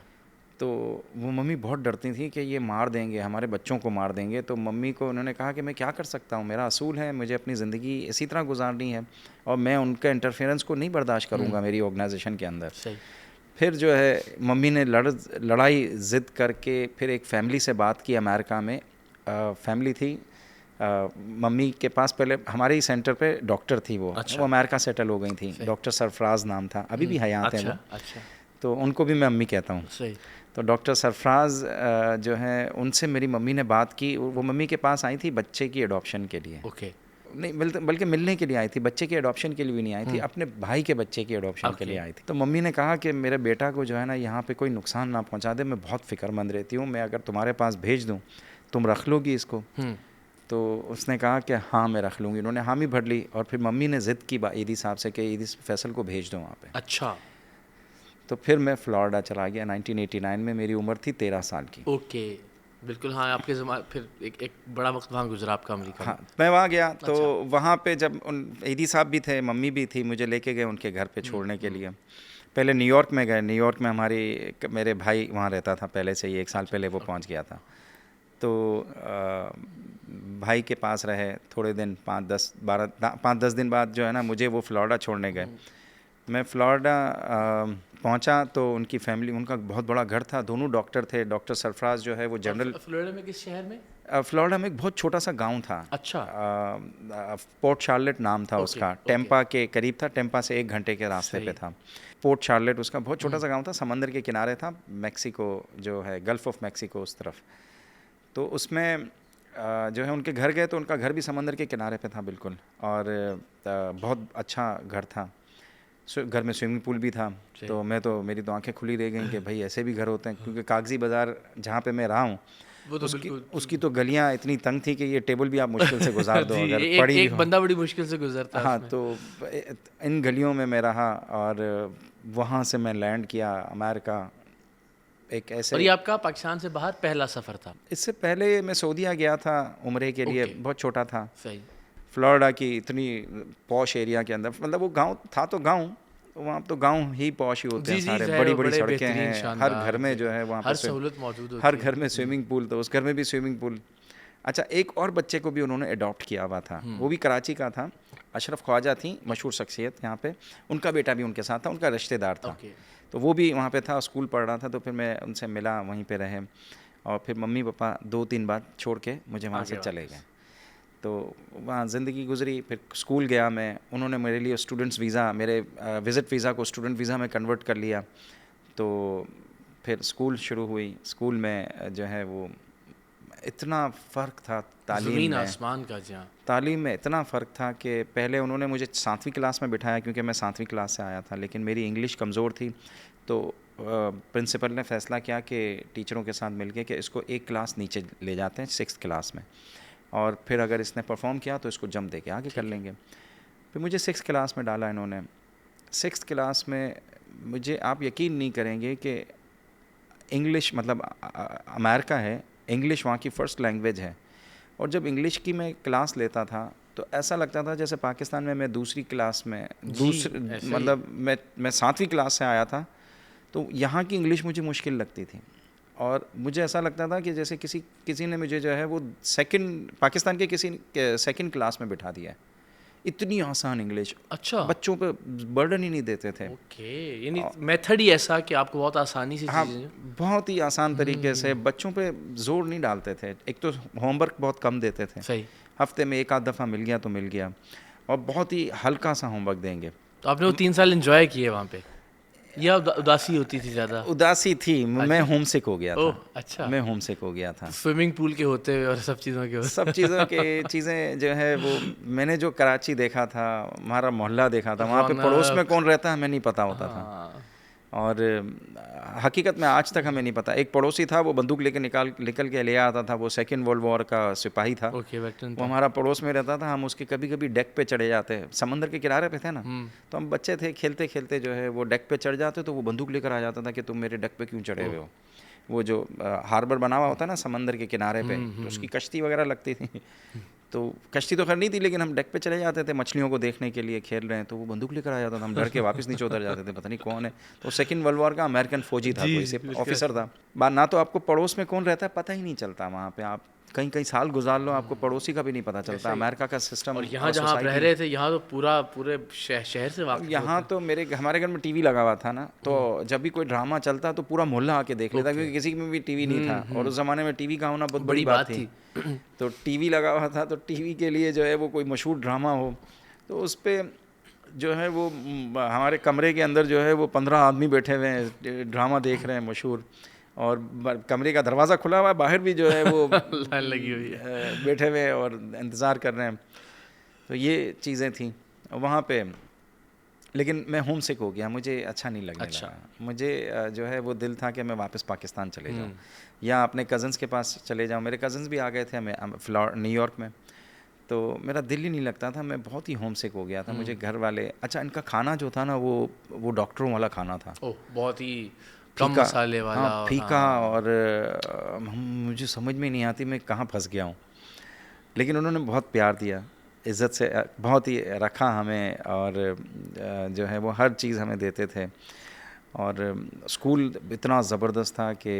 तो वो मम्मी बहुत डरती थी कि ये मार देंगे, हमारे बच्चों को मार देंगे। तो मम्मी को उन्होंने कहा कि मैं क्या कर सकता हूँ, मेरा असूल है, मुझे अपनी ज़िंदगी इसी तरह गुजारनी है और मैं उनका इंटरफेरेंस को नहीं बर्दाश्त करूँगा मेरी ऑर्गेनाइजेशन के अंदर। फिर जो है मम्मी ने लड़ाई ज़िद करके फिर एक फ़ैमिली से बात की अमेरिका में। फैमिली थी मम्मी के पास, पहले हमारे ही सेंटर पे डॉक्टर थी वो अमेरिका सेटल हो गई थी। डॉक्टर सरफराज नाम था, अभी भी हयात हैं वो। तो उनको भी मैं अम्मी कहता हूँ। तो डॉक्टर सरफराज जो है उनसे मेरी मम्मी ने बात की। वो मम्मी के पास आई थी बच्चे की एडॉप्शन के लिए। नहीं, बल्कि मिलने के लिए आई थी, बच्चे की एडॉप्शन के लिए भी नहीं आई थी, अपने भाई के बच्चे की एडॉप्शन के लिए आई थी। तो मम्मी ने कहा कि मेरे बेटा को जो है ना यहाँ पे कोई नुकसान ना पहुँचा दे, मैं बहुत फ़िक्रमंद रहती हूँ, मैं अगर तुम्हारे पास भेज दूँ तुम रख लोगी इसको? तो उसने कहा कि हाँ मैं रख लूँगी। उन्होंने हामी भर ली और फिर मम्मी ने ज़िद की ईदी साहब से कि ईदी फैसल को भेज दो वहाँ पे। अच्छा। तो फिर मैं फ़्लोरिडा चला गया 1989 में। मेरी उम्र थी 13 साल की। ओके, बिल्कुल। हाँ, आपके फिर एक बड़ा वक्त वहाँ गुजरा आपका अमेरिका में। हाँ, मैं वहाँ गया। तो वहाँ पे जब ईदी साहब भी थे, मम्मी भी थी, मुझे लेके गए उनके घर पे छोड़ने के लिए। पहले न्यूयॉर्क में गए। न्यूयॉर्क में मेरे भाई वहाँ रहता था पहले से ही, 1 साल पहले वो पहुँच गया था। तो भाई के पास रहे थोड़े दिन, 5-10 दिन बाद जो है ना मुझे वो फ़्लोरिडा छोड़ने गए। मैं फ़्लोरिडा पहुंचा तो उनकी फैमिली, उनका बहुत बड़ा घर था, दोनों डॉक्टर थे। डॉक्टर सरफराज जो है वो जनरल। फ्लोरिडा में किस शहर में? फ़्लोरिडा में एक बहुत छोटा सा गांव था। अच्छा। पोर्ट शार्लेट नाम था उसका। टेम्पा के करीब था, टेम्पा से 1 घंटे के रास्ते पे था पोर्ट शार्लेट। उसका बहुत छोटा सा गांव था, समंदर के किनारे था, मैक्सिको जो है, गल्फ़ ऑफ मैक्सिको उस तरफ। तो उसमें जो है उनके घर गए तो उनका घर भी समंदर के किनारे पे था बिल्कुल, और बहुत अच्छा घर था। घर में स्विमिंग पूल भी था। तो मेरी तो आंखें खुली रह गई कि भाई ऐसे भी घर होते हैं, क्योंकि कागजी बाज़ार जहाँ पे मैं रहा हूँ उसकी तो गलियाँ इतनी तंग थी कि ये टेबल भी आप मुश्किल से गुजार दो अगर पड़ी एक बंदा बड़ी मुश्किल से गुजरता है। हाँ, तो इन गलियों में मैं रहा और वहाँ से मैं लैंड किया अमेरिका। एक और ऐसे, ये आपका पाकिस्तान से बाहर पहला सफ़र था? इससे पहले मैं सऊदीया गया था उम्रे के लिए, ओके। बहुत छोटा था, सही। फ्लोरिडा की इतनी पॉश एरिया के अंदर, मतलब वो गांव था तो गांव, वहाँ तो गांव ही पॉश ही होते हैं जी, जी, सारे, ज़ाहिर बड़ी है, बड़ी बड़े सड़कें बेहतरीन, हैं, हर घर शानदार में जो जगह, है वहाँ हर पे सहूलत मौजूद हर होती है। घर में स्विमिंग पूल, तो उस घर में भी स्विमिंग पूल। अच्छा, एक और बच्चे को भी उन्होंने अडॉप्ट किया हुआ था, वो भी कराची का था, अशरफ ख्वाजा थी मशहूर शख्सियत यहाँ पे, उनका बेटा भी उनके साथ था, उनका रिश्तेदार था, ओके। तो वो भी वहाँ पे था, स्कूल पढ़ रहा था, तो फिर मैं उनसे मिला, वहीं पे रहे, और फिर मम्मी पापा 2-3 बार छोड़ के मुझे वहाँ से आगे चले वापस। गए। तो वहाँ ज़िंदगी गुजरी, फिर स्कूल गया मैं, उन्होंने मेरे लिए स्टूडेंट्स वीज़ा, मेरे विज़िट वीज़ा को स्टूडेंट वीज़ा में कन्वर्ट कर लिया। तो फिर स्कूल शुरू हुई, स्कूल में जो है वो इतना फ़र्क था ज़मीन आसमान का जहाँ। तालीम में इतना फ़र्क था कि पहले उन्होंने मुझे 7वीं क्लास में बिठाया, क्योंकि मैं 7वीं क्लास से आया था, लेकिन मेरी इंग्लिश कमज़ोर थी, तो प्रिंसिपल ने फ़ैसला किया कि टीचरों के साथ मिलके कि इसको एक क्लास नीचे ले जाते हैं 6th क्लास में, और फिर अगर इसने परफॉर्म किया तो इसको जंप दे के आगे कर लेंगे। फिर मुझे 6th क्लास में डाला इन्होंने। 6th क्लास में मुझे, आप यकीन नहीं करेंगे कि इंग्लिश, मतलब अमेरिका है, इंग्लिश वहाँ की फ़र्स्ट लैंग्वेज है, और जब इंग्लिश की मैं क्लास लेता था तो ऐसा लगता था जैसे पाकिस्तान में मैं दूसरी क्लास में, ऐसे ही। मतलब मैं 7वीं क्लास से आया था, तो यहाँ की इंग्लिश मुझे मुश्किल लगती थी, और मुझे ऐसा लगता था कि जैसे किसी ने मुझे जो है वो पाकिस्तान के किसी सेकंड क्लास में बिठा दिया है, इतनी आसान इंग्लिश, अच्छा। बच्चों पे बर्डन ही नहीं देते थे। ओके, यानी मेथड ही ऐसा कि आपको बहुत आसानी से हाँ, चीज़ें। बहुत ही आसान तरीके से बच्चों पे जोर नहीं डालते थे, एक तो होमवर्क बहुत कम देते थे, सही। हफ्ते में एक आध दफ़ा मिल गया तो मिल गया, और बहुत ही हल्का सा होमवर्क देंगे। तो आपने वो 3 साल एंजॉय किए वहाँ पे, या उदासी होती थी ज़्यादा? उदासी थी, मैं होम सिक हो गया ओह, था, अच्छा। मैं होम सिक हो गया था, स्विमिंग पूल के होते हुए और सब चीज़ों के सब होते। चीज़ों के चीज़ें जो है वो, मैंने जो कराची देखा था, हमारा मोहल्ला देखा था, वहाँ पे पड़ोस में रौनक। कौन रहता है हमें नहीं पता होता था, हाँ। और हकीकत में आज तक हमें नहीं पता। एक पड़ोसी था, वो बंदूक लेके निकल के ले आता था, वो सेकेंड वर्ल्ड वॉर का सिपाही था, ओके, वेटरन वो था। हमारा पड़ोस में रहता था, हम उसके कभी कभी डेक पे चढ़े जाते, समंदर के किनारे पे थे ना, तो हम बच्चे थे, खेलते खेलते जो है वो डेक पे चढ़ जाते, तो वो बंदूक लेकर आ जाता था कि तुम मेरे डेक पे क्यों चढ़े हुए हो। वो जो हार्बर बना हुआ होता है ना समंदर के किनारे पे, तो उसकी कश्ती वगैरह लगती थी, तो कश्ती तो खैर नहीं थी, लेकिन हम डेक पे चले जाते थे मछलियों को देखने के लिए, खेल रहे हैं, तो वो बंदूक लेकर आ जाता था, हम डर के वापस नीचे उतर जाते थे, पता नहीं कौन है, तो सेकंड वर्ल्ड वॉर का अमेरिकन फौजी था, जी, कोई से ऑफिसर था। ना तो आपको पड़ोस में कौन रहता है पता ही नहीं चलता, वहाँ पे आप कई कई साल गुजार लो, आपको पड़ोसी का भी नहीं पता चलता, अमेरिका का सिस्टम। और यहाँ जहाँ आप रह रहे थे, यहाँ तो पूरे शहर से वाकिफ यहाँ तो हमारे घर में टीवी लगा हुआ था ना, तो जब भी कोई ड्रामा चलता तो पूरा मोहल्ला आके देख लेता, क्योंकि किसी में भी टीवी नहीं था, और उस ज़माने में टीवी का होना बहुत बड़ी बात थी। तो टीवी लगा हुआ था, तो टीवी के लिए जो है वो कोई मशहूर ड्रामा हो, तो उस पर जो है वो हमारे कमरे के अंदर जो है वो 15 आदमी बैठे हुए हैं, ड्रामा देख रहे हैं मशहूर, और कमरे का दरवाज़ा खुला हुआ है, बाहर भी जो है वो लाइन लगी हुई है। बैठे हुए और इंतज़ार कर रहे हैं। तो ये चीज़ें थी वहाँ पे, लेकिन मैं होम सिक हो गया, मुझे अच्छा नहीं लगने लगा। मुझे जो है वो दिल था कि मैं वापस पाकिस्तान चले जाऊँ, या अपने कज़न्स के पास चले जाऊँ। मेरे कज़न्स भी आ गए थे न्यूयॉर्क में, तो मेरा दिल ही नहीं लगता था, मैं बहुत ही होम सिक हो गया था। मुझे घर वाले, अच्छा इनका खाना जो था ना वो डॉक्टरों वाला खाना था, ओह, बहुत ही कम मसाले वाला। हाँ, फीका, और मुझे समझ में नहीं आती मैं कहाँ फंस गया हूँ। लेकिन उन्होंने बहुत प्यार दिया, इज़्ज़त से बहुत ही रखा हमें, और जो है वो हर चीज़ हमें देते थे, और स्कूल इतना ज़बरदस्त था कि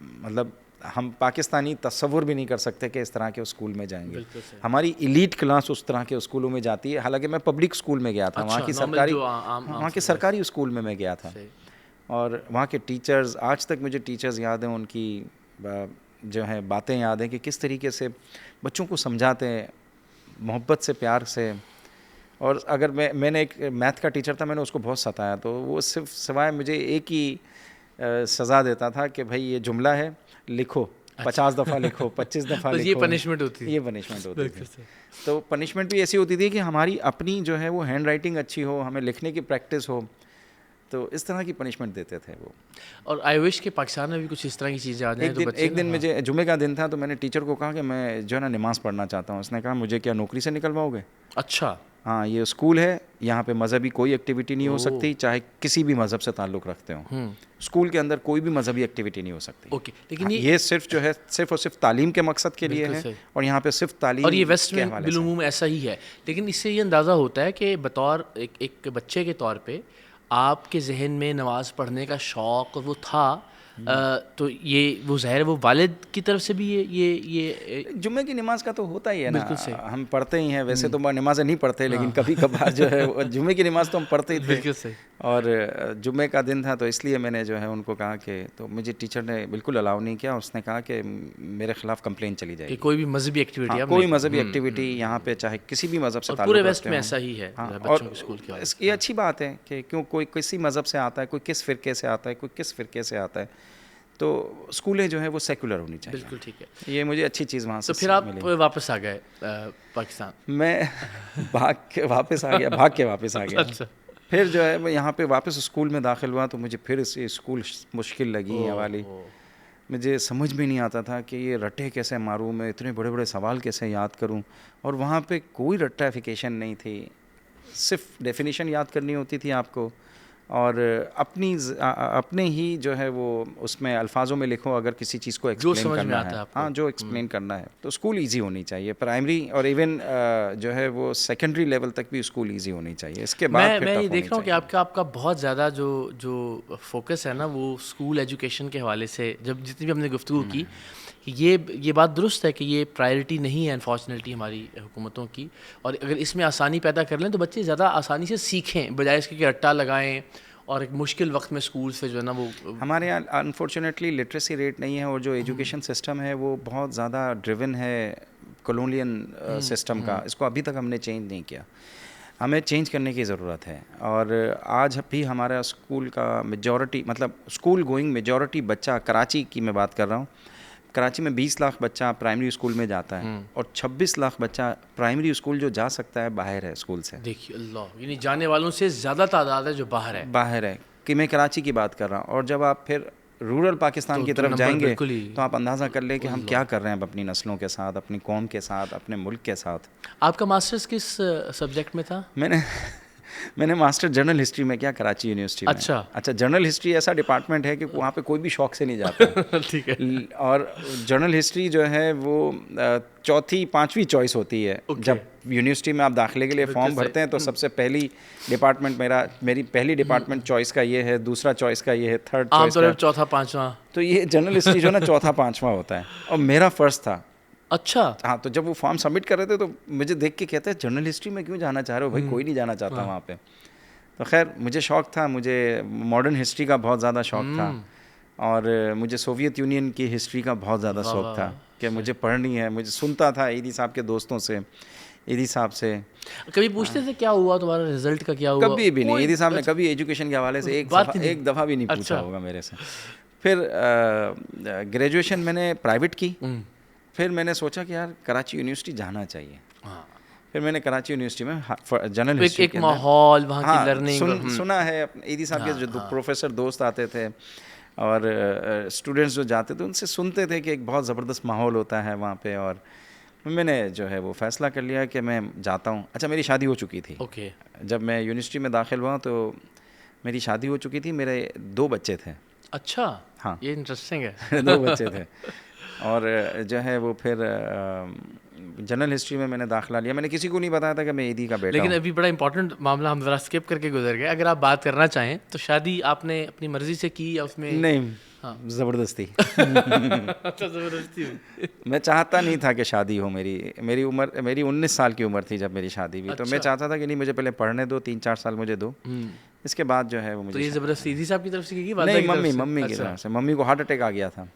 मतलब हम पाकिस्तानी तस्वुर भी नहीं कर सकते कि इस तरह के स्कूल में जाएंगे। हमारी इलीट क्लास उस तरह के स्कूलों में जाती है, हालांकि मैं पब्लिक स्कूल में गया था। अच्छा, वहाँ की सरकारी स्कूल में मैं गया था, और वहाँ के टीचर्स, आज तक मुझे टीचर्स याद हैं, उनकी जो है बातें याद हैं कि किस तरीके से बच्चों को समझाते हैं, मोहब्बत से, प्यार से। और अगर मैंने एक मैथ का टीचर था, मैंने उसको बहुत सताया, तो वो सिर्फ सिवाय मुझे एक ही सज़ा देता था कि भाई ये जुमला है, लिखो, 50 दफ़ा लिखो, 25 दफ़ा लिखो। ये पनिशमेंट होती ये पनिशमेंट होती थी। तो पनिशमेंट भी ऐसी होती थी कि हमारी अपनी जो है वो हैंड राइटिंग अच्छी हो, हमें लिखने की प्रैक्टिस हो, तो इस तरह की पनिशमेंट देते थे वो। और आई विश कि पाकिस्तान में भी कुछ इस तरह की चीज़ें आ जाएं। एक दिन मुझे जुमे का दिन था, तो मैंने टीचर को कहा कि मैं जो है ना नमाज़ पढ़ना चाहता हूँ। उसने कहा मुझे क्या नौकरी से निकलवाओगे? अच्छा। हाँ ये स्कूल है, यहाँ पे मज़हबी कोई एक्टिविटी नहीं हो सकती, चाहे किसी भी मज़हब से ताल्लुक़ रखते हो। स्कूल के अंदर कोई भी मज़हबी एक्टिविटी नहीं हो सकती। ओके, लेकिन ये सिर्फ जो है सिर्फ और सिर्फ तालीम के मकसद के लिए है, और यहाँ पे सिर्फ तालीम, और ये वेस्ट में बिलुमूम ऐसा ही है। लेकिन इससे ये अंदाज़ा होता है कि बतौर एक बच्चे के तौर पे आपके जहन में नमाज़ पढ़ने का शौक़ वो था, तो ये वो ज़ाहिर है वो वालिद की तरफ से भी ये जुम्मे की नमाज का तो होता ही है ना, बिल्कुल सही। हम पढ़ते ही हैं, वैसे तो नमाज़ें नहीं पढ़ते, लेकिन कभी कभार जो है जुम्मे की नमाज तो हम पढ़ते ही थे। बिल्कुल सही। और जुम्मे का दिन था तो इसलिए मैंने जो है उनको कहा कि, तो मुझे टीचर ने बिल्कुल अलाउ नहीं किया, उसने कहा कि मेरे खिलाफ कंप्लेन चली जाएगी, कोई भी मजहबी एक्टिविटी, कोई मजहबी एक्टिविटी यहाँ पे चाहे किसी भी मज़हब से, पूरे वेस्ट में ऐसा ही है बच्चों के स्कूल के। ये अच्छी बात है कि क्यों कोई किसी मज़हब से आता है, कोई किस फ़िरके से आता है, कोई किस फ़िरके से आता है, तो स्कूलें जो है वो सेकुलर होनी चाहिए। बिल्कुल ठीक है, ये मुझे अच्छी चीज़ वहाँ से। तो फिर आप वापस आ गए पाकिस्तान? मैं भाग के वापस आ गया। अच्छा। फिर जो है मैं यहाँ पे वापस स्कूल में दाखिल हुआ, तो मुझे फिर से स्कूल मुश्किल लगी ये वाली। मुझे समझ में नहीं आता था कि ये रट्टे कैसे मारूँ, मैं इतने बड़े बड़े सवाल कैसे याद करूँ, और वहाँ पे कोई रट्टाफिकेशन नहीं थी, सिर्फ डेफिनेशन याद करनी होती थी आपको, और अपने ही जो है वो उसमें अल्फाजों में लिखो अगर किसी चीज़ को एक्सप्लेन करना है। हाँ, जो एक्सप्लेन करना है, तो स्कूल इजी होनी चाहिए, प्राइमरी और इवन जो है वो सेकेंडरी लेवल तक भी स्कूल इजी होनी चाहिए। इसके बाद मैं ये देख रहा हूँ कि आपका बहुत ज़्यादा जो फोकस है ना वो स्कूल एजुकेशन के हवाले से, जब जितनी भी हमने गुफ्तगू की, ये बात दुरुस्त है कि ये प्रायोरिटी नहीं है अनफॉर्चुनेटली हमारी हुकूमतों की, और अगर इसमें आसानी पैदा कर लें तो बच्चे ज़्यादा आसानी से सीखें, बजाय इसके कि रट्टा लगाएं और एक मुश्किल वक्त में स्कूल से जो है ना वो। हमारे यहाँ अनफॉर्चुनेटली लिटरेसी रेट नहीं है, और जो एजुकेशन सिस्टम है वो बहुत ज़्यादा ड्रिवन है कॉलोनियल सिस्टम का, इसको अभी तक हमने चेंज नहीं किया, हमें चेंज करने की ज़रूरत है। और आज भी हमारा स्कूल का मेजॉरिटी, मतलब स्कूल गोइंग मेजॉरिटी बच्चा, कराची की मैं बात कर रहा हूँ, कराची में 20 लाख बच्चा प्राइमरी स्कूल में जाता है, और 26 लाख बच्चा प्राइमरी स्कूल जो जा सकता है बाहर है स्कूल से। देखिए अल्लाह, यानी जाने वालों से ज़्यादा तादाद है जो बाहर है कि मैं कराची की बात कर रहा हूँ। और जब आप फिर रूरल पाकिस्तान की तरफ जाएंगे तो आप अंदाज़ा कर लें कि हम क्या कर रहे हैं अपनी नस्लों के साथ, अपनी कौम के साथ, अपने मुल्क के साथ। आपका मास्टर्स किस सब्जेक्ट में था? मैंने मास्टर जर्नल हिस्ट्री में किया कराची यूनिवर्सिटी में। अच्छा, जर्नल हिस्ट्री ऐसा डिपार्टमेंट है कि वहाँ पे कोई भी शौक से नहीं जाता। ठीक है। और जर्नल हिस्ट्री जो है वो चौथी पांचवी चॉइस होती है। जब यूनिवर्सिटी में आप दाखिले के लिए फॉर्म भरते हैं तो सबसे पहली डिपार्टमेंट मेरी पहली डिपार्टमेंट चॉइस का ये है, दूसरा चॉइस का ये है, थर्ड चॉइस का चौथा पांचवा। तो ये जर्नल हिस्ट्री जो है ना चौथा पांचवा होता है, और मेरा फर्स्ट था। अच्छा। हाँ, तो जब वो फॉर्म सबमिट कर रहे थे तो मुझे देख के कहते हैं जर्नल हिस्ट्री में क्यों जाना चाह रहे हो भाई, कोई नहीं जाना चाहता वहाँ पे। तो खैर मुझे शौक़ था, मुझे मॉडर्न हिस्ट्री का बहुत ज़्यादा शौक़ था, और मुझे सोवियत यूनियन की हिस्ट्री का बहुत ज़्यादा शौक़ था कि मुझे पढ़नी है। मुझे सुनता था ईदी साहब के दोस्तों से, ईदी साहब से कभी पूछते थे क्या हुआ तुम्हारा, रिजल्ट का क्या हुआ? कभी भी नहीं, ईदी साहब ने कभी एजुकेशन के हवाले से एक दफ़ा भी नहीं पूछा होगा मेरे से। फिर ग्रेजुएशन मैंने प्राइवेट की, फिर मैंने सोचा कि यार कराची यूनिवर्सिटी जाना चाहिए। फिर मैंने कराची यूनिवर्सिटी में जर्नल हिस्ट्री एक माहौल वहाँ की लर्निंग सुना है। ईदी साहब के जो प्रोफेसर दोस्त आते थे और स्टूडेंट्स जो जाते थे उनसे सुनते थे कि एक बहुत ज़बरदस्त माहौल होता है वहाँ पे, और मैंने जो है वो फ़ैसला कर लिया कि मैं जाता हूँ। अच्छा, मेरी शादी हो चुकी थी। जब मैं यूनिवर्सिटी में दाखिल हुआ तो मेरी शादी हो चुकी थी, मेरे 2 बच्चे थे। अच्छा, हाँ, ये इंटरेस्टिंग है। 2 बच्चे थे, और जो है वो फिर जनरल हिस्ट्री में मैंने दाखिला लिया। मैंने किसी को नहीं बताया था कि मैं ईदी का बेटा लेकिन अभी बड़ा इंपॉर्टेंट मामला हम ज़रा स्किप करके गुजर गए। अगर आप बात करना चाहें तो शादी आपने अपनी मर्ज़ी से की या उसमें? नहीं, हाँ, ज़बरदस्ती। अच्छा, ज़बरदस्ती। मैं चाहता नहीं था कि शादी हो। मेरी उम्र 19 साल की उम्र थी जब मेरी शादी हुई। तो मैं चाहता था कि नहीं, मुझे पहले पढ़ने दो, 3-4 साल मुझे दो, इसके बाद जो है वो मुझे। तो ये ज़बरदस्ती ईदी साहब की तरफ से की? नहीं, मम्मी की तरफ से। मम्मी को हार्ट अटैक आ गया था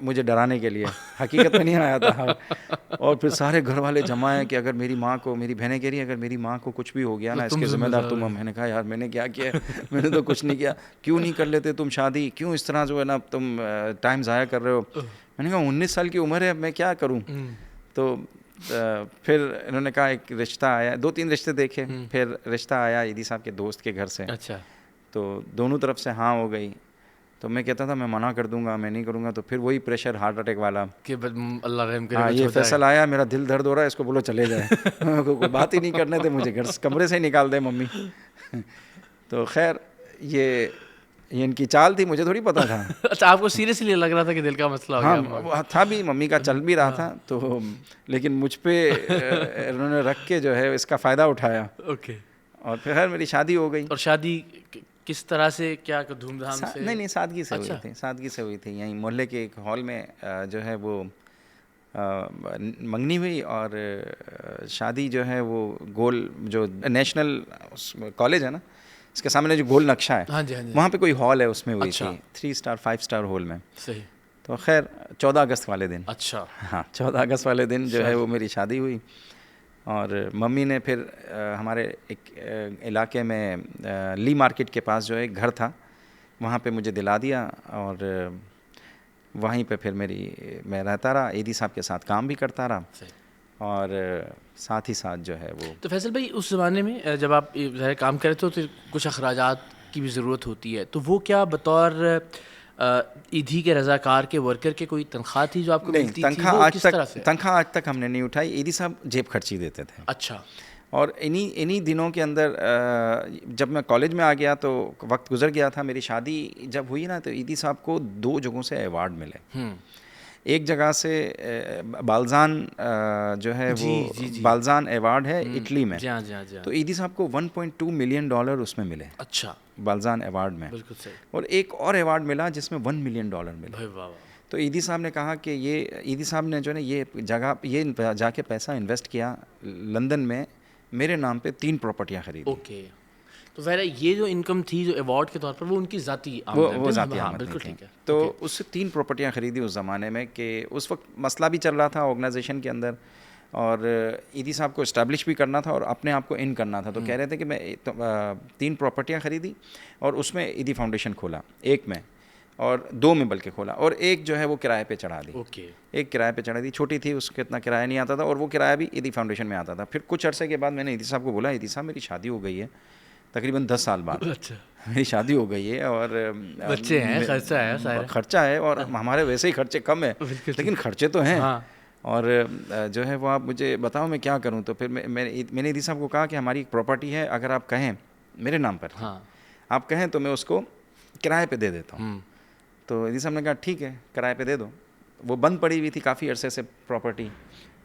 मुझे डराने के लिए, हकीकत में नहीं आया था। और फिर सारे घर वाले जमा हैं कि अगर मेरी माँ को, मेरी बहनें कह रही हैं अगर मेरी माँ को कुछ भी हो गया ना, इसके ज़िम्मेदार तुम हो। मैंने कहा यार मैंने क्या किया, मैंने तो कुछ नहीं किया। क्यों नहीं कर लेते तुम शादी, क्यों इस तरह जो है ना तुम टाइम ज़ाया कर रहे हो। मैंने कहा 19 साल की उम्र है, अब मैं क्या करूँ। तो फिर इन्होंने कहा एक रिश्ता आया, 2-3 रिश्ते देखे, फिर रिश्ता आया ईदी साहब के दोस्त के घर से। अच्छा। तो दोनों तरफ से हाँ हो गई। तो मैं कहता था मैं मना कर दूंगा, मैं नहीं करूंगा, तो फिर वही प्रेशर हार्ट अटैक वाला कि अल्लाह रहम करे, हाँ कुछ ये हो जाए। फैसल आया, मेरा दिल दर्द हो रहा है, इसको बोलो चले जाए कोई बात ही नहीं करने दे, मुझे घर कमरे से ही निकाल दे मम्मी तो खैर ये इनकी चाल थी, मुझे थोड़ी पता था अच्छा, आपको सीरियसली लग रहा था कि दिल का मसला हो हाँ गया? वो था भी, मम्मी का चल भी रहा था, तो लेकिन मुझ पे उन्होंने रख के जो है इसका फ़ायदा उठाया, ओके। और फिर खैर मेरी शादी हो गई। और शादी किस तरह से, क्या धूमधाम से? नहीं सादगी से अच्छा। हुई थी, सादगी से हुई थी, यहीं मोहल्ले के एक हॉल में जो है वो मंगनी हुई, और शादी जो है वो गोल जो नेशनल कॉलेज है ना, इसके सामने जो गोल नक्शा है, हाँ जी, हाँ जी। वहाँ पे कोई हॉल है, उसमें हुई अच्छा। थी, 3 स्टार 5 स्टार हॉल में। सही। तो खैर 14 अगस्त वाले दिन, अच्छा। हाँ 14 अगस्त वाले दिन जो है वो मेरी शादी हुई, और मम्मी ने फिर हमारे एक इलाके में ली मार्केट के पास जो एक घर था, वहाँ पे मुझे दिला दिया, और वहीं पे फिर मैं रहता रहा, ईदी साहब के साथ काम भी करता रहा, सही। और साथ ही साथ जो है वो तो फैसल भाई, उस ज़माने में जब आप ज़ाहिर काम कर रहे थे तो कुछ अखराजात की भी ज़रूरत होती है, तो वो क्या बतौर ईदी के रज़ाकार के वर्कर के कोई तनख्वाह थी जो आपको नहीं, मिलती थी? वो किस तरह से? तनख्वाह आज तक हमने नहीं उठाई, ईदी साहब जेब खर्ची देते थे। अच्छा। और इन्हीं दिनों के अंदर जब मैं कॉलेज में आ गया तो वक्त गुजर गया था, मेरी शादी जब हुई ना, तो ईदी साहब को 2 जगहों से अवार्ड मिले। एक जगह से बालजान जो है जी, वो जी, जी। बालजान अवार्ड है इटली में, जी हाँ, जी हाँ, जी हाँ। तो ईदी साहब को $1.2 मिलियन उसमें मिले, अच्छा। बालजान अवार्ड में। बिल्कुल सही। और एक और अवार्ड मिला जिसमें $1 मिलियन मिले। भाई वाह वाह। तो ईदी साहब ने कहा कि ईदी साहब ने जो है ये जगह, ये जाके पैसा इन्वेस्ट किया लंदन में, मेरे नाम पे 3 प्रॉपर्टियाँ खरीदी। ओके। तो ज़ाहिर है ये जो इनकम थी जो अवार्ड के तौर पर, वो उनकी ज़ाती वो आमदन थी। ज़ाती हाँ, आमदनी बिल्कुल थी। ठीक है। तो ओके। उससे 3 प्रॉपर्टियाँ खरीदी उस ज़माने में, कि उस वक्त मसला भी चल रहा था ऑर्गेनाइजेशन के अंदर, और ईदी साहब को इस्टेब्लिश भी करना था और अपने आप को इन करना था। तो कह रहे थे कि मैं 3 प्रॉपर्टियाँ खरीदी, और उसमें ईदी फाउंडेशन खोला, एक में, और 2 में बल्कि खोला, और एक जो है वो किराए पे चढ़ा दी। ओके। एक किराए पे चढ़ा दी, छोटी थी, उसको इतना किराया नहीं आता था, और वो किराया भी ईदी फाउंडेशन में आता था। फिर कुछ अरसे के बाद मैंने ईदी साहब को बोला, ईदी साहब मेरी शादी हो गई है, तकरीबन 10 साल बाद अच्छा। मेरी शादी हो गई है, और बच्चे हैं, खर्चा है सारा। खर्चा है, और हमारे वैसे ही खर्चे कम है, लेकिन खर्चे तो हैं। हाँ। और जो है वो आप मुझे बताओ मैं क्या करूं। तो फिर मैंने ईदी साहब को कहा कि हमारी एक प्रॉपर्टी है, अगर आप कहें मेरे नाम पर, हाँ। आप कहें तो मैं उसको किराए पे दे देता हूँ। तो ईदी साहब ने कहा ठीक है, किराए पे दे दो। वो बंद पड़ी हुई थी काफ़ी अरसे से प्रॉपर्टी,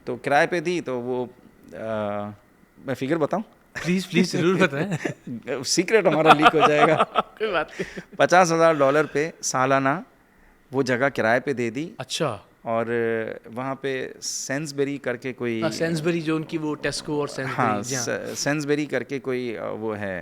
तो किराए पे दी। तो वो मैं फिगर बताऊँ? प्लीज़ ज़रूर बताएं। सीक्रेट हमारा लीक हो जाएगा। कोई बात नहीं। $50,000 पे सालाना वो जगह किराए पे दे दी। अच्छा। और वहाँ पे सेंसबेरी करके कोई, सेंसबरी जो उनकी वो टेस्को और हाँ सेंसबरी, सेंसबेरी करके कोई वो है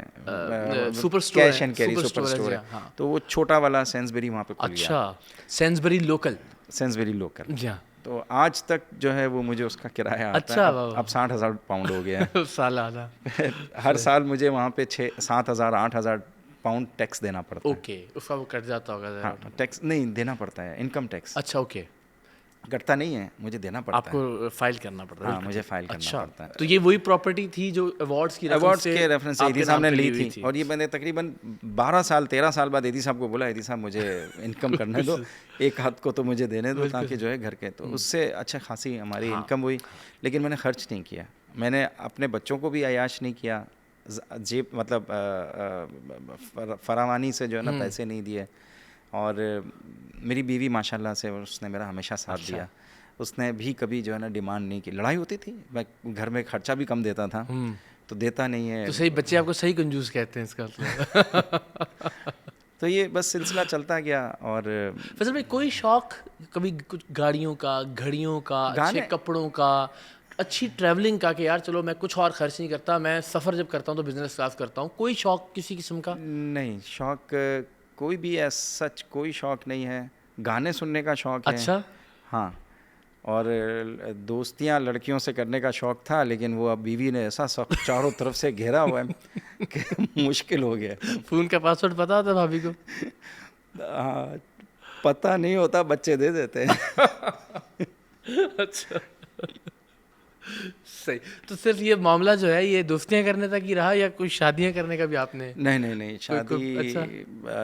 सुपर स्टोर कैश है, and carry super super store है, स्टोर जी है। हाँ। तो वो छोटा वाला सेंसबेरी वहाँ पे खुल गया। अच्छा, सेंसबरी लोकल। सेंसबेरी लोकल, जी हाँ। तो आज तक जो है वो मुझे उसका किराया आता अच्छा, है। वाह, वाह। अब £60,000 हो गया है। सालाना। हर साल मुझे वहाँ पे 6-7 हज़ार 8 हज़ार पाउंड टैक्स देना पड़ता है। ओके, उसका वो कट जाता होगा। हाँ, टैक्स नहीं देना पड़ता है, इनकम टैक्स। अच्छा, ओके। कटता नहीं है, मुझे देना पड़ता है। आपको फाइल करना पड़ता है। हाँ, मुझे फाइल करना अच्छा, पड़ता है। तो ये वही प्रॉपर्टी थी जो अवार्ड्स के रेफरेंस से ईदी साहब ने ली हुई थी। और ये मैंने तकरीबन 13 साल बाद ईदी साहब को बोला, ईदी साहब मुझे इनकम करने दो, एक हाथ को तो मुझे देने दो, ताकि जो है घर के, तो उससे अच्छा खासी हमारी इनकम हुई। लेकिन मैंने खर्च नहीं किया, मैंने अपने बच्चों को भी अयाश नहीं किया, जेब मतलब फरावानी से जो है ना पैसे नहीं दिए। और मेरी बीवी माशाल्लाह से, उसने मेरा हमेशा साथ दिया। उसने भी कभी जो है ना डिमांड नहीं की। लड़ाई होती थी, मैं घर में खर्चा भी कम देता था, तो देता नहीं है। तो सही, बच्चे आपको सही कंजूस कहते हैं इसका मतलब। तो ये बस सिलसिला चलता गया। और फैसल भाई, कोई शौक कभी कुछ गाड़ियों का, घड़ियों का, अच्छे कपड़ों का, अच्छी ट्रैवलिंग का, कि यार चलो मैं कुछ और खर्च नहीं करता, मैं सफ़र जब करता हूँ तो बिजनेस क्लास करता हूँ, कोई शौक किसी किस्म का? नहीं, शौक कोई भी सच कोई शौक नहीं है। गाने सुनने का शौक है। अच्छा। हाँ, और दोस्तियां लड़कियों से करने का शौक था, लेकिन वो अब बीवी ने ऐसा सब चारों तरफ से घेरा हुआ है कि मुश्किल हो गया। फ़ोन का पासवर्ड पता होता भाभी को? हाँ, पता नहीं होता, बच्चे दे देते हैं। अच्छा, सही। तो सिर्फ ये मामला जो है ये दोस्तियां करने तक ही रहा, या कोई शादियां करने का भी आपने? नहीं, शादी अच्छा।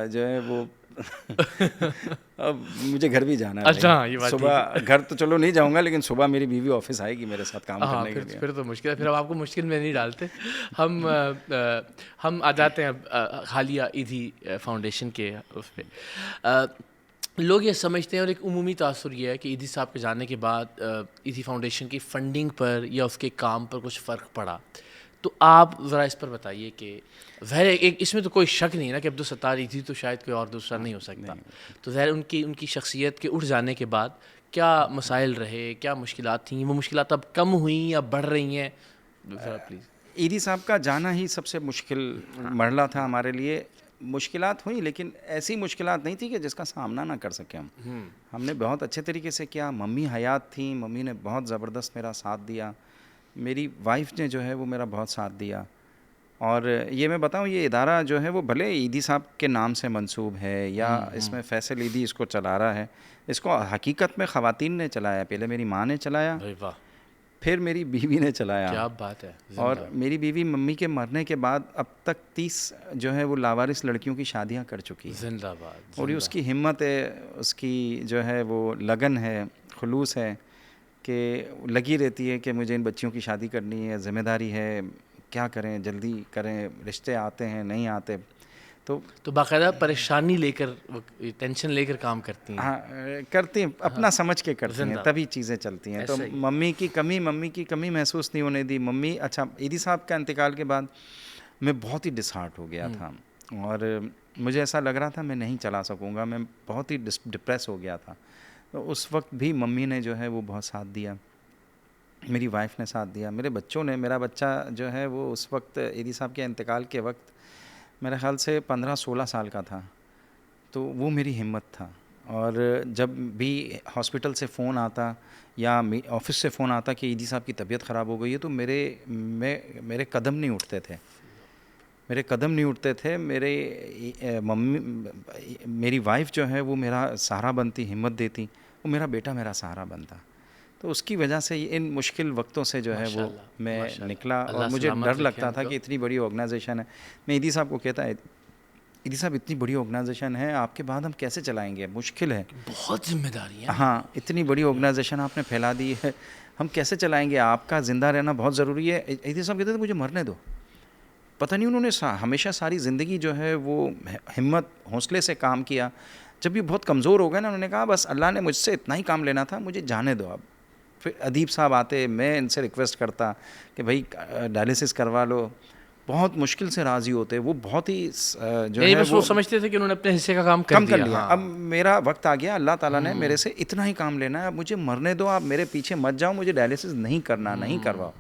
जो है वो अब मुझे घर भी जाना है अच्छा, भाई। ये बात सुबह घर तो चलो नहीं जाऊंगा, लेकिन सुबह मेरी बीवी ऑफिस आएगी मेरे साथ काम हाँ, करने के लिए। फिर तो मुश्किल है, फिर हम आपको मुश्किल में नहीं डालते। हम आ जाते हैं अब हालिया ईदी फाउंडेशन के उस पे। लोग ये समझते हैं और एक उमूमी तासुर ये है कि ईदी साहब के जाने के बाद ईदी फाउंडेशन की फंडिंग पर या उसके काम पर कुछ फ़र्क पड़ा। तो आप ज़रा इस पर बताइए कि ज़ाहिर है एक इसमें तो कोई शक नहीं है ना कि अब्दुल सत्तार ईदी तो शायद कोई और दूसरा नहीं हो सकता। तो ज़ाहिर उनकी उनकी शख्सियत के उठ जाने के बाद क्या मसाइल रहे, क्या मुश्किलात थीं, वो मुश्किलात अब कम हुई या बढ़ रही हैं? ज़रा प्लीज़। ईदी साहब का जाना ही सबसे मुश्किल मरला था हमारे लिए। मुश्किलात हुई, लेकिन ऐसी मुश्किलात नहीं थी कि जिसका सामना ना कर सके हम। हमने बहुत अच्छे तरीके से किया। मम्मी हयात थी, मम्मी ने बहुत ज़बरदस्त मेरा साथ दिया। मेरी वाइफ ने जो है वो मेरा बहुत साथ दिया। और ये मैं बताऊं, ये इदारा जो है वो भले ईदी साहब के नाम से मंसूब है या इसमें फैसल ईदी इसको चला रहा है, इसको हकीकत में ख़वातीन ने चलाया। पहले मेरी माँ ने चलाया, अरे वाह, फिर मेरी बीवी ने चलाया। क्या बात है। और मेरी बीवी मम्मी के मरने के बाद अब तक 30 जो है वो लावारिस लड़कियों की शादियां कर चुकी है। जिंदाबाद। और ये उसकी हिम्मत है, उसकी जो है वो लगन है, खुलूस है कि लगी रहती है कि मुझे इन बच्चियों की शादी करनी है, ज़िम्मेदारी है, क्या करें, जल्दी करें, रिश्ते आते हैं नहीं आते। तो बाकायदा परेशानी लेकर, टेंशन लेकर काम करती हैं। हाँ, करती हैं, अपना समझ के करती हैं, तभी चीज़ें चलती हैं। तो मम्मी की कमी महसूस नहीं होने दी। मम्मी, अच्छा, ईदी साहब का इंतकाल के बाद मैं बहुत ही डिसहार्ट हो गया था और मुझे ऐसा लग रहा था मैं नहीं चला सकूँगा, मैं बहुत ही डिप्रेस हो गया था। तो उस वक्त भी मम्मी ने जो है वो बहुत साथ दिया, मेरी वाइफ ने साथ दिया, मेरे बच्चों ने। मेरा बच्चा जो है वो उस वक्त ईदी साहब के इंतकाल के वक्त मेरे ख़्याल से 15-16 साल का था। तो वो मेरी हिम्मत था। और जब भी हॉस्पिटल से फ़ोन आता या ऑफिस से फ़ोन आता कि ईदी साहब की तबीयत ख़राब हो गई है, तो मेरे कदम नहीं उठते थे, मेरी वाइफ जो है वो मेरा सहारा बनती, हिम्मत देती, वो मेरा बेटा मेरा सहारा बनता। तो उसकी वजह से इन मुश्किल वक्तों से जो है वो मैं निकला। और मुझे डर लगता था कि इतनी बड़ी ऑर्गेनाइजेशन है। मैं ईदी साहब को कहता है, ईदी साहब इतनी बड़ी ऑर्गेनाइजेशन है, आपके बाद हम कैसे चलाएंगे, मुश्किल है, बहुत जिम्मेदारी है। हाँ, इतनी बड़ी ऑर्गेनाइजेशन आपने फैला दी है, हम कैसे चलाएंगे, आपका ज़िंदा रहना बहुत ज़रूरी है। ईदी साहब कहते थे मुझे मरने दो। पता नहीं उन्होंने हमेशा सारी ज़िंदगी जो है वो हिम्मत हौसले से काम किया। जब ये बहुत कमज़ोर हो गए ना, उन्होंने कहा बस अल्लाह ने मुझसे इतना ही काम लेना था, मुझे जाने दो अब। फिर अदीब साहब आते, मैं इनसे रिक्वेस्ट करता कि भाई डायलिसिस करवा लो, बहुत मुश्किल से राज़ी होते। वो बहुत ही जो है वो समझते थे कि उन्होंने अपने हिस्से का काम कर लिया। हाँ। अब मेरा वक्त आ गया, अल्लाह ताला ने मेरे से इतना ही काम लेना है, अब मुझे मरने दो, आप मेरे पीछे मत जाओ, मुझे डायलिसिस नहीं करना, नहीं करवाओ।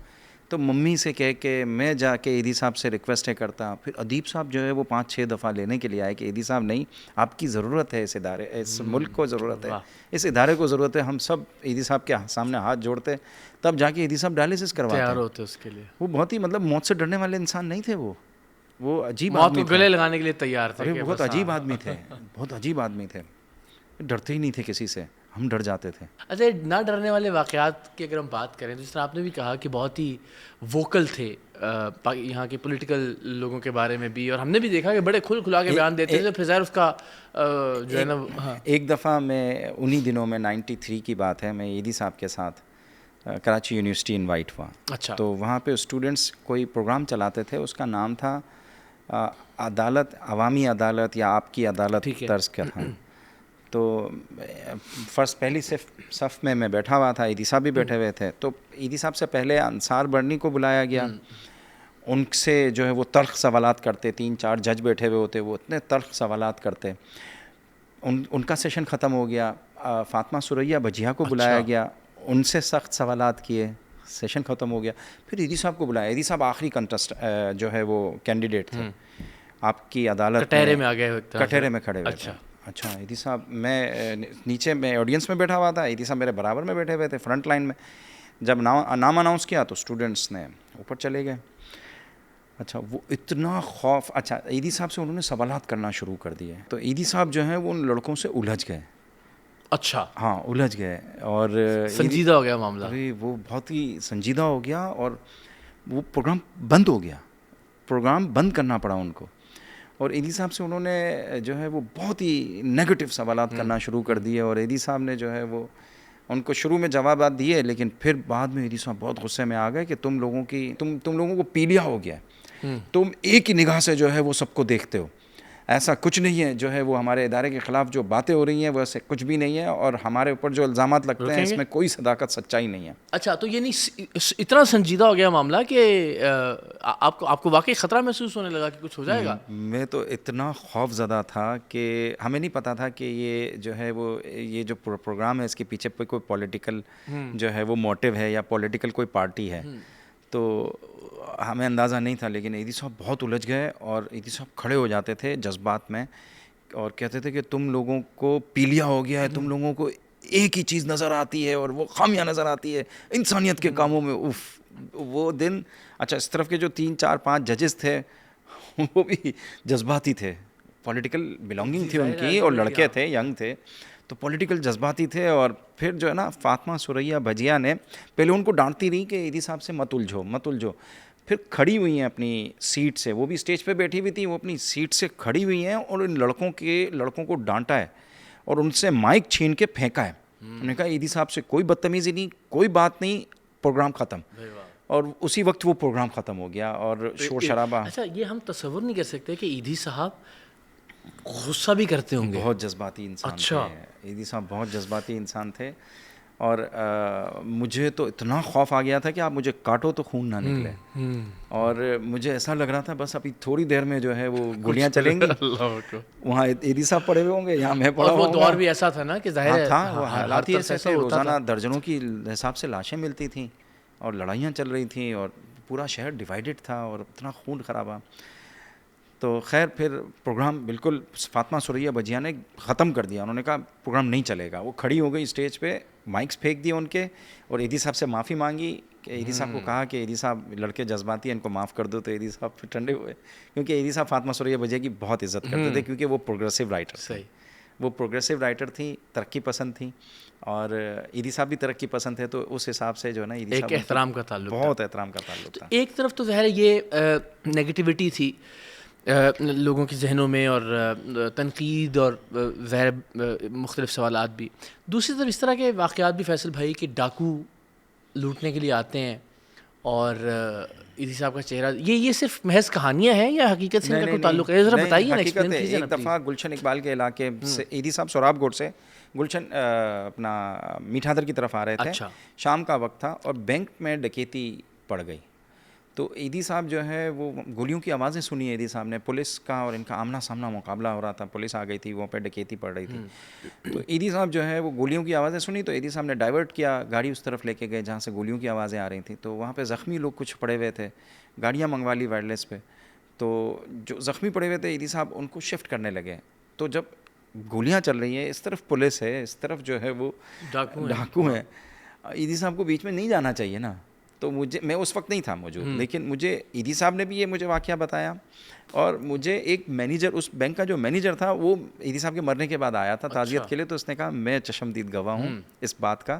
तो मम्मी से कह के मैं जाके ईदी साहब से रिक्वेस्ट करता। फिर अदीब साहब जो है वो 5-6 दफ़ा लेने के लिए आए कि ईदी साहब नहीं, आपकी ज़रूरत है, इस इदारे, इस मुल्क को ज़रूरत है, इस इदारे को ज़रूरत है। हम सब ईदी साहब के सामने हाथ जोड़ते, तब जाके ईदी साहब डायलिसिस करवाते, तैयार होते उसके लिए। वो बहुत ही मतलब मौत से डरने वाले इंसान नहीं थे। वो अजीब मौत को गले लगाने के लिए तैयार थे। अरे बहुत अजीब आदमी थे, बहुत अजीब आदमी थे, डरते ही नहीं थे किसी से, हम डर जाते थे। अच्छा, ना डरने वाले वाक़यात की अगर हम बात करें, तो जिस तरह आपने भी कहा कि बहुत ही वोकल थे यहाँ के पॉलिटिकल लोगों के बारे में भी, और हमने भी देखा कि बड़े खुला के बयान देते थे। फिर ज़ाहिर उसका जो है ना, हाँ। एक दफ़ा मैं उन्हीं दिनों में 93 की बात है, मैं ईदी साहब के साथ कराची यूनिवर्सिटी इनवाइट हुआ। अच्छा। तो वहाँ पे स्टूडेंट्स कोई प्रोग्राम चलाते थे, उसका नाम था अदालत, अवामी अदालत या आपकी अदालत तर्ज का था। तो पहली सफ़ में मैं बैठा हुआ था, ईदी साहब भी बैठे हुए थे। तो ईदी साहब से पहले अंसार बर्नी को बुलाया गया, उनसे जो है वो तल्ख़ सवालात करते, 3-4 जज बैठे हुए होते, वो इतने तल्ख़ सवालात करते। उनका सेशन ख़त्म हो गया, फ़ातिमा सुरैया भजिया को बुलाया गया, उनसे सख्त सवालात किए, सेशन ख़त्म हो गया। फिर ईदी साहब को बुलाया। ईदी साहब आखिरी कंटेस्ट जो है वो कैंडिडेट थे आपकी अदालत, कटहरे में आ गए, कटहरे में खड़े हुए। अच्छा, ईदी साहब, मैं नीचे में ऑडियंस में बैठा हुआ था, ईदी साहब मेरे बराबर में बैठे हुए थे, फ्रंट लाइन में। जब नाम अनाउंस किया तो स्टूडेंट्स ने ऊपर चले गए। अच्छा, वो इतना खौफ, अच्छा, ईदी साहब से उन्होंने सवालात करना शुरू कर दिए। तो ईदी साहब जो है वो उन लड़कों से उलझ गए। अच्छा, हाँ, उलझ गए और संजीदा हो गया मामला। अरे वो बहुत ही संजीदा हो गया और वो प्रोग्राम बंद हो गया, प्रोग्राम बंद करना पड़ा उनको। और ईदी साहब से उन्होंने जो है वो बहुत ही नेगेटिव सवालात करना शुरू कर दिए, और ईदी साहब ने जो है वो उनको शुरू में जवाब दिए, लेकिन फिर बाद में ईदी साहब बहुत गुस्से में आ गए कि तुम लोगों को पीलिया हो गया है, तुम एक ही निगाह से जो है वो सबको देखते हो, ऐसा कुछ नहीं है, जो है वो हमारे इदारे के ख़िलाफ़ जो बातें हो रही हैं वैसे कुछ भी नहीं है, और हमारे ऊपर जो इल्ज़ामात लगते हैं इसमें कोई सदाकत सच्चाई नहीं है। अच्छा, तो ये नहीं इतना संजीदा हो गया मामला कि आपको वाकई ख़तरा महसूस होने लगा कि कुछ हो जाएगा? मैं तो इतना खौफज़दा था कि हमें नहीं पता था कि ये जो है वो ये जो प्रोग्राम है इसके पीछे कोई पॉलिटिकल जो है वो मोटिव है या पॉलिटिकल कोई पार्टी है, तो हमें अंदाज़ा नहीं था। लेकिन ईदी साहब बहुत उलझ गए, और ईदी साहब खड़े हो जाते थे जज्बात में और कहते थे कि तुम लोगों को पीलिया हो गया है, तुम लोगों को एक ही चीज़ नज़र आती है और वो खामियां नज़र आती है इंसानियत के कामों में। उफ वो दिन। अच्छा, इस तरफ के जो 3 4 5 जजेस थे वो भी जज्बाती थे, पॉलिटिकल बिलोंगिंग थी उनकी, और लड़के थे, यंग थे, तो पॉलिटिकल जज्बाती थे। और फिर जो है ना फातिमा सुरैया भजिया ने पहले उनको डांटती रही कि ईदी साहब से मत उलझो, फिर खड़ी हुई हैं अपनी सीट से, वो भी स्टेज पे बैठी हुई थी, वो अपनी सीट से खड़ी हुई हैं और इन लड़कों को डांटा है और उनसे माइक छीन के फेंका है। उन्होंने कहा ईदी साहब से कोई बदतमीज़ी नहीं, कोई बात नहीं, प्रोग्राम ख़त्म। और उसी वक्त वो प्रोग्राम ख़त्म हो गया और शोर शराबा। अच्छा, ये हम तस्वर नहीं कर सकते कि ईदी साहब गुस्सा भी करते होंगे? बहुत जज्बाती इंसान थे ईदी साहब, बहुत जज्बाती इंसान थे। और मुझे तो इतना खौफ आ गया था कि आप मुझे काटो तो खून ना निकले, और मुझे ऐसा लग रहा था बस अभी थोड़ी देर में जो है वो गोलियां चलेंगी, वहाँ ईदी साहब पड़े हुए होंगे, यहाँ मैं पड़ा हुआ। वो दौर भी ऐसा था ना कि जाहिर था, वो हालात ही ऐसे थे, रोज़ाना दर्जनों की हिसाब से लाशें मिलती थी और लड़ाइयाँ चल रही थी और पूरा शहर डिवाइडेड था और इतना खून खराबा। तो खैर फिर प्रोग्राम बिल्कुल फातिमा सुरैया भजिया ने ख़त्म कर दिया। उन्होंने कहा प्रोग्राम नहीं चलेगा। वो खड़ी हो गई स्टेज पे, माइक्स फेंक दिए उनके, और ईदी साहब से माफ़ी मांगी कि ईदी साहब को कहा कि ईदी साहब लड़के जज्बाती हैं, इनको माफ़ कर दो। तो ईदी साहब फिर ठंडे हुए, क्योंकि ईदी साहब फातिमा सुरैया भजिया की बहुत इज्जत करते थे, क्योंकि वो प्रोग्रेसिव राइटर सही, वो प्रोग्रेसिव राइटर थी, तरक्की पसंद थी, और ईदी साहब भी तरक्की पसंद है। तो उस हिसाब से जो है ना ईदी साहब एहतराम का ताल्लुक, बहुत एहतराम का ताल्लुक था। एक तरफ तो ज़ाहिर ये नेगेटिविटी थी लोगों के जहनों में और तनकीद और मुख्तलिफ सवालात भी। दूसरी तरफ इस तरह के वाक़यात भी फैसल भाई कि डाकू लूटने के लिए आते हैं और ईदी साहब का चेहरा, ये सिर्फ महज कहानियाँ हैं या हकीकत से इनका कोई ताल्लुक है? ज़रा बताइए ना, एक्सप्लेन कीजिए ना। एक दफ़ा गुलशन इकबाल के इलाके से ईदी साहब सोराबगोट से गुलशन अपना मीठादर की तरफ आ रहे थे। अच्छा। शाम का वक्त था और बैंक में डकैती पड़ गई। तो ईदी साहब जो है वो गोलियों की आवाज़ें सुनी ईदी साहब ने, पुलिस का और इनका आमना सामना मुकाबला हो रहा था, पुलिस आ गई थी, वहाँ पे डकैती पड़ रही थी। तो ईदी साहब जो है वो गोलियों की आवाज़ें सुनी, तो ईदी साहब ने डाइवर्ट किया, गाड़ी उस तरफ लेके गए जहाँ से गोलियों की आवाज़ें आ रही थी। तो वहाँ पे ज़ख्मी लोग कुछ पड़े हुए थे, गाड़ियाँ मंगवा ली वायरलेस पे। तो जो ज़ख्मी पड़े हुए थे ईदी साहब उनको शिफ्ट करने लगे। तो जब गोलियाँ चल रही हैं, इस तरफ पुलिस है, इस तरफ जो है वो डाकू हैं, ईदी साहब को बीच में नहीं जाना चाहिए ना। तो मैं उस वक्त नहीं था मौजूद, लेकिन मुझे ईदी साहब ने भी ये मुझे वाक़या बताया, और मुझे एक मैनेजर, उस बैंक का जो मैनेजर था वो ईदी साहब के मरने के बाद आया था ताज़ियत के लिए। तो उसने कहा मैं चशमदीद गवाह हूँ इस बात का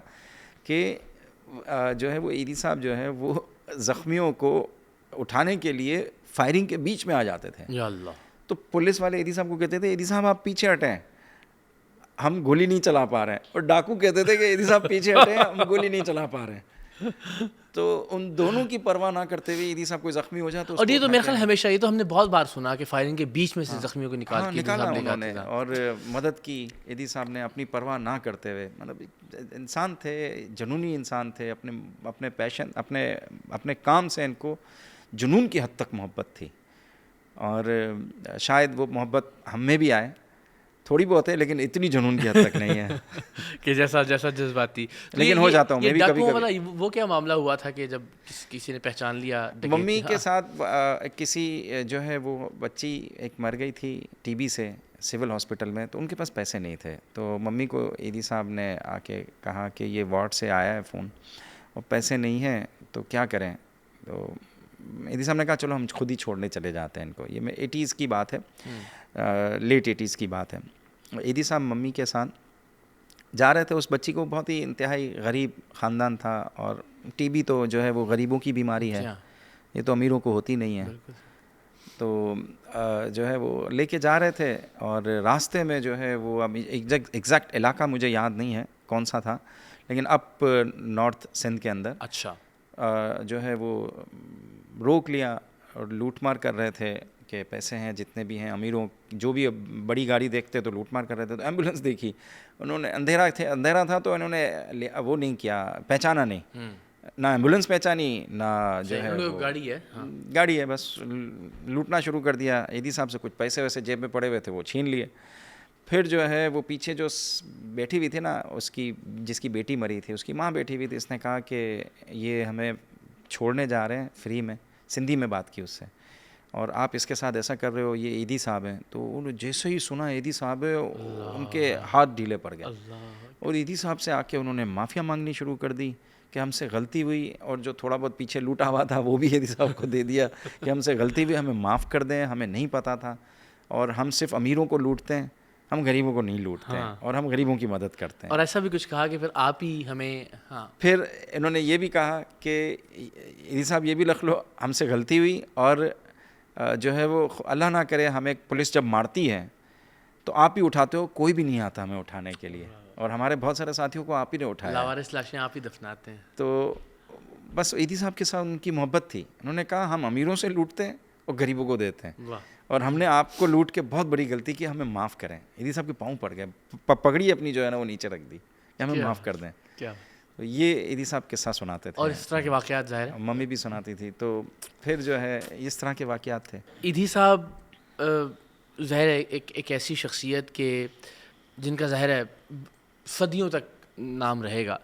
कि जो है वो ईदी साहब जो है वो ज़ख्मियों को उठाने के लिए फायरिंग के बीच में आ जाते थे। या अल्लाह। तो पुलिस वाले ईदी साहब को कहते थे ईदी साहब आप पीछे हटें, हम गोली नहीं चला पा रहे हैं, और डाकू कहते थे कि ईदी साहब पीछे हटें, हम गोली नहीं चला पा रहे हैं। तो उन दोनों की परवाह ना करते हुए ईदी साहब कोई ज़ख्मी हो जाए तो और ये तो मेरे ख्याल हमेशा, ये तो हमने बहुत बार सुना कि फायरिंग के बीच में से ज़ख्मियों को निकाला उन्होंने और मदद की ईदी साहब ने अपनी परवाह ना करते हुए। मतलब इंसान थे, जुनूनी इंसान थे, अपने पैशन, अपने काम से इनको जुनून की हद तक मोहब्बत थी, और शायद वो मोहब्बत हम में भी आए, थोड़ी बहुत है, लेकिन इतनी जुनून की हद तक नहीं है कि जैसा जज्बाती। लेकिन हो जाता हूँ मैं भी कभी-कभी। वो क्या मामला हुआ था कि जब किसी ने पहचान लिया? मम्मी के साथ किसी जो है वो बच्ची एक मर गई थी टीबी से सिविल हॉस्पिटल में, तो उनके पास पैसे नहीं थे। तो मम्मी को ईदी साहब ने आके कहा कि ये वार्ड से आया है फ़ोन और पैसे नहीं हैं, तो क्या करें? तो ईदी साहब ने कहा चलो हम खुद ही छोड़ने चले जाते हैं इनको। ये मैं 80s की बात है, लेट 80s की बात है। ईदी साहब मम्मी के साथ जा रहे थे। उस बच्ची को बहुत ही इंतहाई गरीब ख़ानदान था, और टीबी तो जो है वो गरीबों की बीमारी है, ये तो अमीरों को होती नहीं है। तो जो है वो लेके जा रहे थे और रास्ते में जो है वो अभी एग्जैक्ट इलाका मुझे याद नहीं है कौन सा था, लेकिन अप नॉर्थ सिंध के अंदर अच्छा। जो है वो रोक लिया और लूटमार कर रहे थे कि पैसे हैं जितने भी हैं अमीरों, जो भी बड़ी गाड़ी देखते तो लूटमार कर रहे थे। तो एम्बुलेंस देखी उन्होंने, अंधेरा था तो इन्होंने वो नहीं किया, पहचाना नहीं, ना एम्बुलेंस पहचानी ना जो है वो गाड़ी है। हाँ। गाड़ी है, बस लूटना शुरू कर दिया। ईदी साहब से कुछ पैसे वैसे जेब में पड़े हुए थे वो छीन लिए। फिर जो है वो पीछे जो बैठी हुई थी ना, उसकी जिसकी बेटी मरी थी उसकी माँ बैठी हुई थी, इसने कहा कि ये हमें छोड़ने जा रहे हैं फ्री में, सिंधी में बात की उससे, और आप इसके साथ ऐसा कर रहे हो, ये ईदी साहब हैं। तो उन्होंने जैसे ही सुना ईदी साहब है, उनके हाथ ढीले पड़ गए और ईदी साहब से आके उन्होंने माफ़िया मांगनी शुरू कर दी कि हमसे गलती हुई, और जो थोड़ा बहुत पीछे लूटा हुआ था वो भी ईदी साहब को दे दिया कि हमसे गलती हुई, हमें माफ़ कर दें, हमें नहीं पता था, और हम सिर्फ अमीरों को लूटते हैं, हम गरीबों को नहीं लूटते हैं, और हम गरीबों की मदद करते हैं। और ऐसा भी कुछ कहा कि फिर आप ही हमें। हाँ। फिर इन्होंने ये भी कहा कि ईदी साहब ये भी लिख लो, हमसे गलती हुई, और जो है वो अल्लाह ना करे हमें पुलिस जब मारती है तो आप ही उठाते हो, कोई भी नहीं आता हमें उठाने के लिए, और हमारे बहुत सारे साथियों को आप ही ने उठाया। लावारिस लाशें आप ही दफनाते हैं। तो बस ईदी साहब के साथ उनकी मोहब्बत थी। उन्होंने कहा हम अमीरों से लूटते हैं और गरीबों को देते हैं, और हमने आपको लूट के बहुत बड़ी गलती की, हमें माफ़ करें। ईदी साहब के पाँव पड़ गए, पगड़ी अपनी जो है ना वो नीचे रख दी कि हमें माफ़ कर दें। क्या तो ये ईदी साहब किस्सा सुनाते थे, और इस तरह के वाक़यात ज़ाहिर है मम्मी भी सुनाती थी। तो फिर जो है इस तरह के वाक़यात थे। ईदी साहब ज़ाहिर है एक ऐसी शख्सियत के जिनका ज़ाहिर है सदियों तक नाम रहेगा।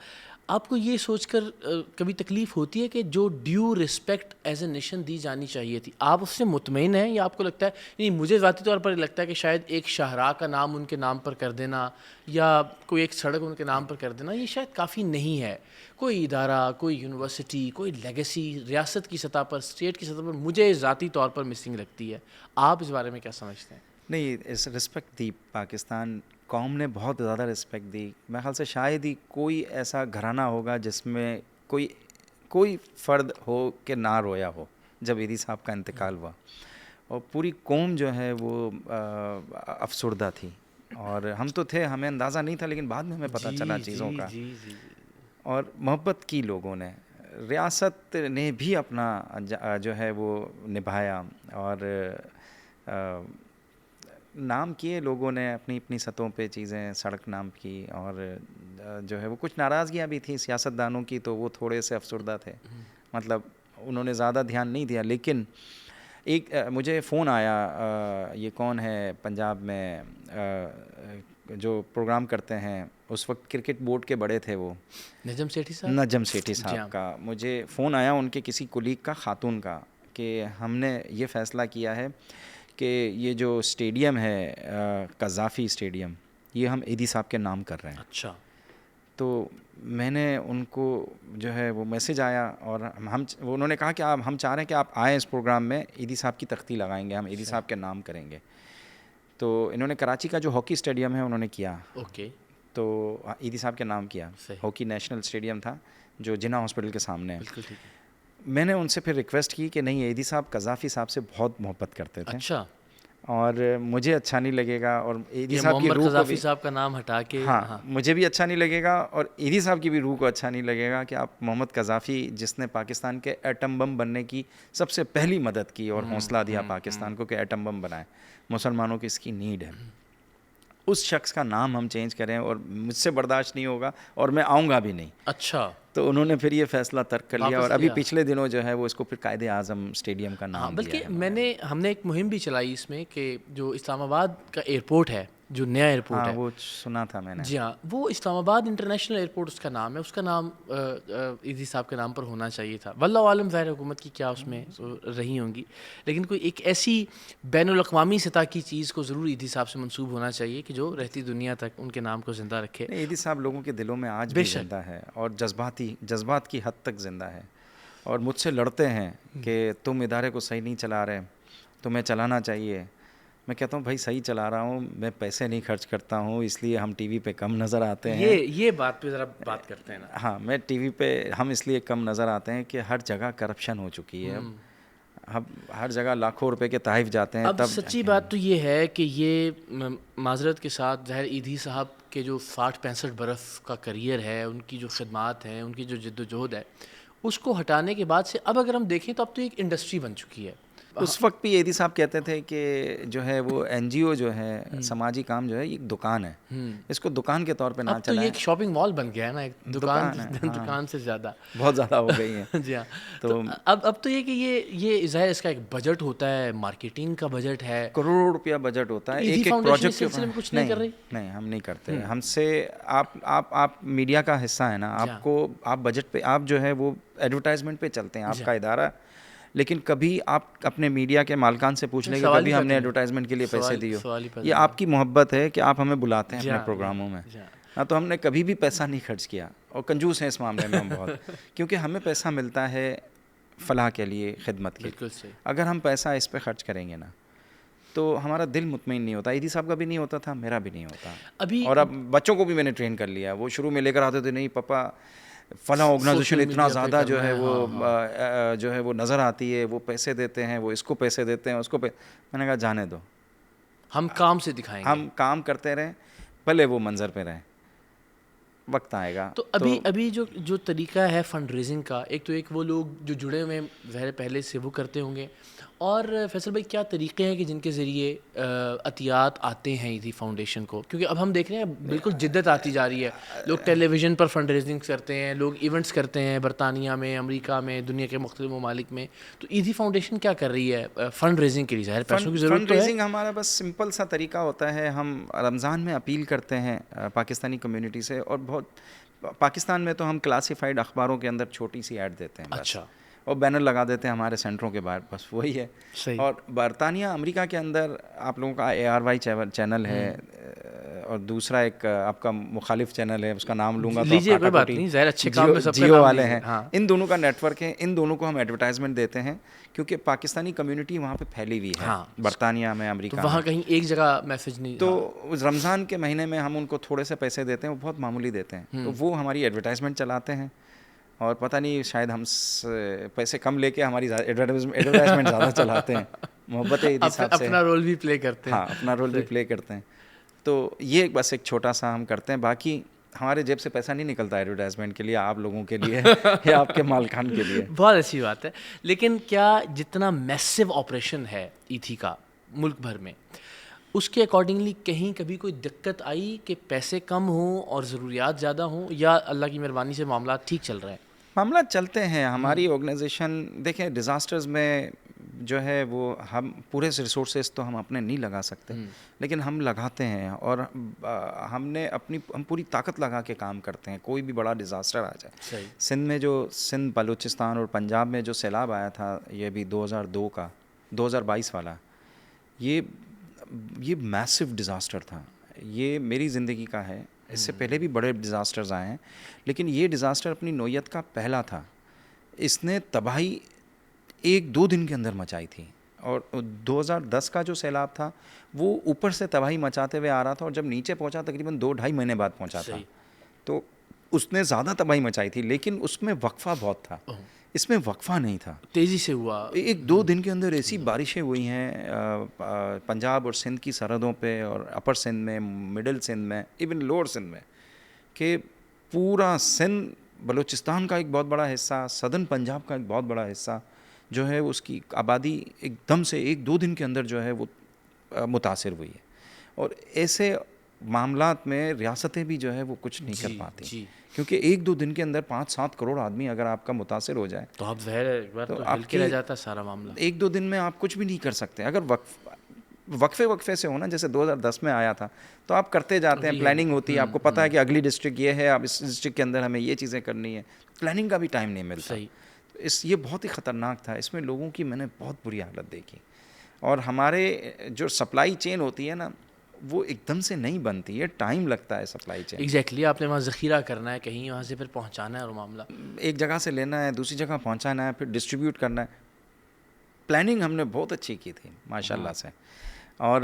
आपको ये सोचकर कभी तकलीफ़ होती है कि जो due respect as a nation दी जानी चाहिए थी, आप उससे मुतमईन हैं, या आपको लगता है नहीं, मुझे ज़ाती तौर पर लगता है कि शायद एक शाहराह का नाम उनके नाम पर कर देना या कोई एक सड़क उनके नाम पर कर देना ये शायद काफ़ी नहीं है। कोई इदारा, कोई यूनिवर्सिटी, कोई लेगेसी रियासत की सतह पर, स्टेट की सतह पर मुझे ज़ाती तौर पर मिसिंग लगती है। आप इस बारे में क्या समझते हैं? नहीं, इस रिस्पेक्ट दी पाकिस्तान कौम ने, बहुत ज़्यादा रिस्पेक्ट दी। मेरे ख्याल से शायद ही कोई ऐसा घराना होगा जिसमें कोई फ़र्द हो कि ना रोया हो जब ईदी साहब का इंतकाल हुआ, और पूरी कौम जो है वो अफसुर्दा थी। और हम तो थे, हमें अंदाज़ा नहीं था, लेकिन बाद में हमें पता चला चीज़ों का। और मोहब्बत की लोगों ने, रियासत ने भी अपना जो है वो निभाया, और नाम किए लोगों ने अपनी अपनी सतहों पे चीज़ें, सड़क नाम की, और जो है वो कुछ नाराज़गियाँ भी थी सियासतदानों की, तो वो थोड़े से अफसुर्दा थे, मतलब उन्होंने ज़्यादा ध्यान नहीं दिया। लेकिन एक मुझे फ़ोन आया, ये कौन है पंजाब में जो प्रोग्राम करते हैं, उस वक्त क्रिकेट बोर्ड के बड़े थे वो, नजम सेठी साहब। नजम सेठी साहब का मुझे फ़ोन आया, उनके किसी कुलीग का, खातून का, कि हमने ये फ़ैसला किया है कि ये जो स्टेडियम है कज़ाफ़ी स्टेडियम, ये हम ईदी साहब के नाम कर रहे हैं। अच्छा। तो मैंने उनको जो है वो मैसेज आया, और वो उन्होंने कहा कि हम चाह रहे हैं कि आप आएँ इस प्रोग्राम में, ईदी साहब की तख्ती लगाएंगे, हम ईदी साहब के नाम करेंगे। तो इन्होंने कराची का जो हॉकी स्टेडियम है उन्होंने किया, ओके, तो ईदी साहब के नाम किया। हॉकी नेशनल स्टेडियम था जो जिन्ना हॉस्पिटल के सामने है। बिल्कुल ठीक है। मैंने उनसे फिर रिक्वेस्ट की कि नहीं, ईदी साहब कज़ाफ़ी साहब से बहुत मोहब्बत करते थे। अच्छा। और मुझे अच्छा नहीं लगेगा, और ईदी साहब की रूह को भी, साहब का नाम हटा के, हाँ, मुझे भी अच्छा नहीं लगेगा, और ईदी साहब की भी रूह को अच्छा नहीं लगेगा कि आप मोहम्मद कज़ाफ़ी, जिसने पाकिस्तान के एटम बम बनने की सबसे पहली मदद की और हौसला दिया पाकिस्तान को कि एटम बम बनाए, मुसलमानों की इसकी नीड है, उस शख्स का नाम हम चेंज करें, और मुझसे बर्दाश्त नहीं होगा, और मैं आऊँगा भी नहीं। अच्छा। तो उन्होंने फिर ये फ़ैसला तर्क कर लिया, और अभी पिछले दिनों जो है वो इसको फिर कायदे आज़म स्टेडियम का नाम बल्कि दिया है। हमने एक मुहिम भी चलाई इसमें कि जो इस्लामाबाद का एयरपोर्ट है, जो नया एयरपोर्ट है, वो सुना था मैंने। जी हाँ, वो इस्लामाबाद इंटरनेशनल एयरपोर्ट उसका नाम है, उसका नाम ईदी साहब के नाम पर होना चाहिए था। वल्लाहु आलम ज़ाहिर हुकूमत की क्या उसमें रही होंगी, लेकिन कोई एक ऐसी बैनुल अक़वामी सतह की चीज़ को ज़रूर ईदी साहब से मंसूब होना चाहिए कि जो रहती दुनिया तक उनके नाम को ज़िंदा रखे। ईदी साहब लोगों के दिलों में आज भी ज़िंदा है, और जज्बात की हद तक ज़िंदा है, और मुझसे लड़ते हैं कि तुम इदारे को सही नहीं चला रहे, तुम्हें चलाना चाहिए। मैं कहता हूँ भाई सही चला रहा हूँ, मैं पैसे नहीं खर्च करता हूँ, इसलिए हम टीवी पे कम नज़र आते हैं। ये बात पे ज़रा बात करते हैं ना। हाँ, मैं टीवी पे हम इसलिए कम नज़र आते हैं कि हर जगह करप्शन हो चुकी है। हम हर जगह लाखों रुपए के तहफ़ जाते हैं। अब तब सच्ची बात तो ये है कि ये माजरत के साथ ज़ाहिर ईदी साहब के जो 60-65 बरस का करियर है, उनकी जो खिदमात हैं, उनकी जो जद्दोजहद है, उसको हटाने के बाद से अब अगर हम देखें तो अब तो एक इंडस्ट्री बन चुकी है। उस वक्त भी ईदी साहब कहते थे कि जो है वो एनजीओ जो है, समाजी काम जो है, ये एक दुकान है, इसको दुकान के तौर पे ना अब तो ये चलाएं। एक शॉपिंग मॉल बन गया है ना, एक दुकान दुकान है, हाँ। दुकान से ज़्यादा बहुत ज़्यादा हो गई है। जी हाँ। तो तो अब तो ये कि ये ज़ाहिर इसका एक बजट होता है, मार्केटिंग का बजट है। करोड़ों रुपया बजट होता है ईदी एक एक फाउंडेशन इस प्रोजेक्ट के सिलसिले में ऊपर। कुछ नहीं कर रही? नहीं, हम नहीं करते। हमसे आप मीडिया का हिस्सा है ना, जी हाँ। आपको आप बजट पे, आप जो है वो एडवर्टाइजमेंट पे चलते हैं, जी आपका इदारा। लेकिन कभी आप अपने मीडिया के मालकान से पूछ लें कि सवाल ही कभी पैदा हमने नहीं। एडवर्टाइजमेंट के लिए पैसे दिए सवाल ही हो। पैदा ये नहीं। आपकी मोहब्बत है कि आप हमें बुलाते हैं जी अपने हाँ, प्रोग्रामों में। जी हाँ। हाँ, तो हमने कभी भी पैसा नहीं खर्च किया, और कंजूस हैं इस मामले में हम बहुत, क्योंकि हमें पैसा मिलता है फलाह के लिए, खिदमत के लिए। बिल्कुल सही। अगर हम पैसा इस पे खर्च करेंगे ना, तो हमारा दिल मुतमईन नहीं होता। ईदी साहब का भी नहीं होता था, मेरा भी नहीं होता। अभी और अब बच्चों को भी मैंने ट्रेन कर लिया। वो शुरू में लेकर आते थे, नहीं पापा फला ऑर्गेनाइजेशन सोशल इतना मीडिया पे ज़्यादा जो करना है है, वो हाँ, जो है वो नज़र आती है, वो पैसे देते हैं, वो इसको पैसे देते हैं, उसको मैंने कहा जाने दो, हम काम से दिखाएंगे। हम काम करते रहें, भले वो मंजर पे रहें, वक्त आएगा। तो अभी जो जो तरीका है फंड रेजिंग का, एक तो एक वो लोग जो जुड़े हुए हैं ज़ाहिर पहले से वो करते होंगे, और फैसल भाई क्या तरीके हैं कि जिनके ज़रिए अतियात आते हैं ईदी फाउंडेशन को? क्योंकि अब हम देख रहे हैं बिल्कुल जिद्दत आती जा रही है, लोग टेलीविज़न पर फंड रेजिंग करते हैं, लोग इवेंट्स करते हैं बरतानिया में, अमेरिका में, दुनिया के मुख्तलिफ ममालिक में। तो ईदी फाउंडेशन क्या कर रही है फ़ंड रेजिंग के लिए? ज़ाहिर पैसों की ज़रूरत फंड तो है। रेजिंग हमारा बस सिंपल सा तरीका होता है। हम रमज़ान में अपील करते हैं पाकिस्तानी कम्युनिटी से, और बहुत पाकिस्तान में तो हम क्लासिफाइड अखबारों के अंदर छोटी सी ऐड देते हैं बस। अच्छा। और बैनर लगा देते हैं हमारे सेंटरों के बाहर, बस वही है। सही। और बरतानिया अमेरिका के अंदर आप लोगों का ARY चैनल है, और दूसरा एक आपका मुखालिफ चैनल है, उसका नाम लूँगा तो लीजिए, कोई बात नहीं, ज़ाहिर अच्छे काम में सबका जियो नाम वाले लीजिए। हैं। हाँ। इन दोनों का नेटवर्क है, इन दोनों को हम एडवर्टाइजमेंट देते हैं, क्योंकि पाकिस्तानी कम्युनिटी वहाँ पे फैली हुई है। हाँ। बरतानिया में, तो अमेरिका वहाँ में। कहीं एक जगह मैसेज नहीं। तो हाँ। उस रमज़ान के महीने में हम उनको थोड़े से पैसे देते हैं, वो बहुत मामूली देते हैं, तो वो हमारी एडवर्टाइजमेंट चलाते हैं। और पता नहीं शायद हम पैसे कम लेके हमारी एडवर्टाइजमेंट ज़्यादा चलाते हैं। मोहब्बत है ईदी साहब से। अपना रोल भी प्ले करते हैं। हाँ, अपना रोल भी प्ले करते हैं। तो ये बस एक छोटा सा हम करते हैं, बाकी हमारे जेब से पैसा नहीं निकलता एडवर्टाइजमेंट के लिए, आप लोगों के लिए या आपके मालकान के लिए। बहुत अच्छी बात है। लेकिन क्या जितना मैसिव ऑपरेशन है ईथी का मुल्क भर में, उसके अकॉर्डिंगली कहीं कभी कोई दिक्कत आई कि पैसे कम हों और ज़रूरियात ज़्यादा हों, या अल्लाह की मेहरबानी से मामला ठीक चल रहा है? मामला चलते हैं। हमारी ऑर्गेनाइजेशन देखें, डिज़ास्टर्स में जो है वो हम पूरे रिसोर्सेज तो हम अपने नहीं लगा सकते, लेकिन हम लगाते हैं, और हम पूरी ताकत लगा के काम करते हैं। कोई भी बड़ा डिज़ास्टर आ जाए, सही। सिंध बलूचिस्तान और पंजाब में जो सैलाब आया था, ये भी 2002 का, 2022 वाला, ये मैसिव डिज़ास्टर था। ये मेरी ज़िंदगी का है, इससे पहले भी बड़े डिज़ास्टर्स आए हैं, लेकिन ये डिज़ास्टर अपनी नौयत का पहला था। इसने तबाही 1-2 दिन के अंदर मचाई थी। और 2010 का जो सैलाब था, वो ऊपर से तबाही मचाते हुए आ रहा था, और जब नीचे पहुंचा तकरीबन 2-2.5 महीने बाद पहुंचा था, तो उसने ज़्यादा तबाही मचाई थी, लेकिन उसमें वक्फा बहुत था। इसमें वक्फा नहीं था, तेज़ी से हुआ। 1-2 दिन के अंदर ऐसी बारिशें हुई हैं पंजाब और सिंध की सरहदों पे, और अपर सिंध में, मिडिल सिंध में, इवन लोअर सिंध में, कि पूरा सिंध, बलूचिस्तान का एक बहुत बड़ा हिस्सा, सदर्न पंजाब का एक बहुत बड़ा हिस्सा जो है, उसकी आबादी एकदम से 1-2 दिन के अंदर जो है वो मुतासिर हुई है। और ऐसे मामलात में रियासतें भी जो है वो कुछ नहीं कर पाती, क्योंकि 1-2 दिन के अंदर 5-7 करोड़ आदमी अगर आपका मुतासिर हो जाए, तो आप ज़ाहिर है एक बार तो हिल के रह जाता सारा मामला। 1-2 दिन में आप कुछ भी नहीं कर सकते। अगर वक्फे से होना, जैसे 2010 में आया था, तो आप करते जाते हैं, प्लानिंग होती है, आपको पता है कि अगली डिस्ट्रिक्ट ये है, अब इस डिस्ट्रिक्ट के अंदर हमें ये चीज़ें करनी है, प्लानिंग का भी टाइम नहीं मिलता। सही। ये बहुत ही ख़तरनाक था। इसमें लोगों की मैंने बहुत बुरी हालत देखी, और हमारे जो सप्लाई चेन होती है ना, वो एकदम से नहीं बनती है, टाइम लगता है सप्लाई चेन। एग्जैक्टली, आपने वहाँ ज़ख़ीरा करना है, कहीं वहाँ से फिर पहुँचाना है, और मामला एक जगह से लेना है, दूसरी जगह पहुँचाना है, फिर डिस्ट्रीब्यूट करना है। प्लानिंग हमने बहुत अच्छी की थी माशाल्लाह से, और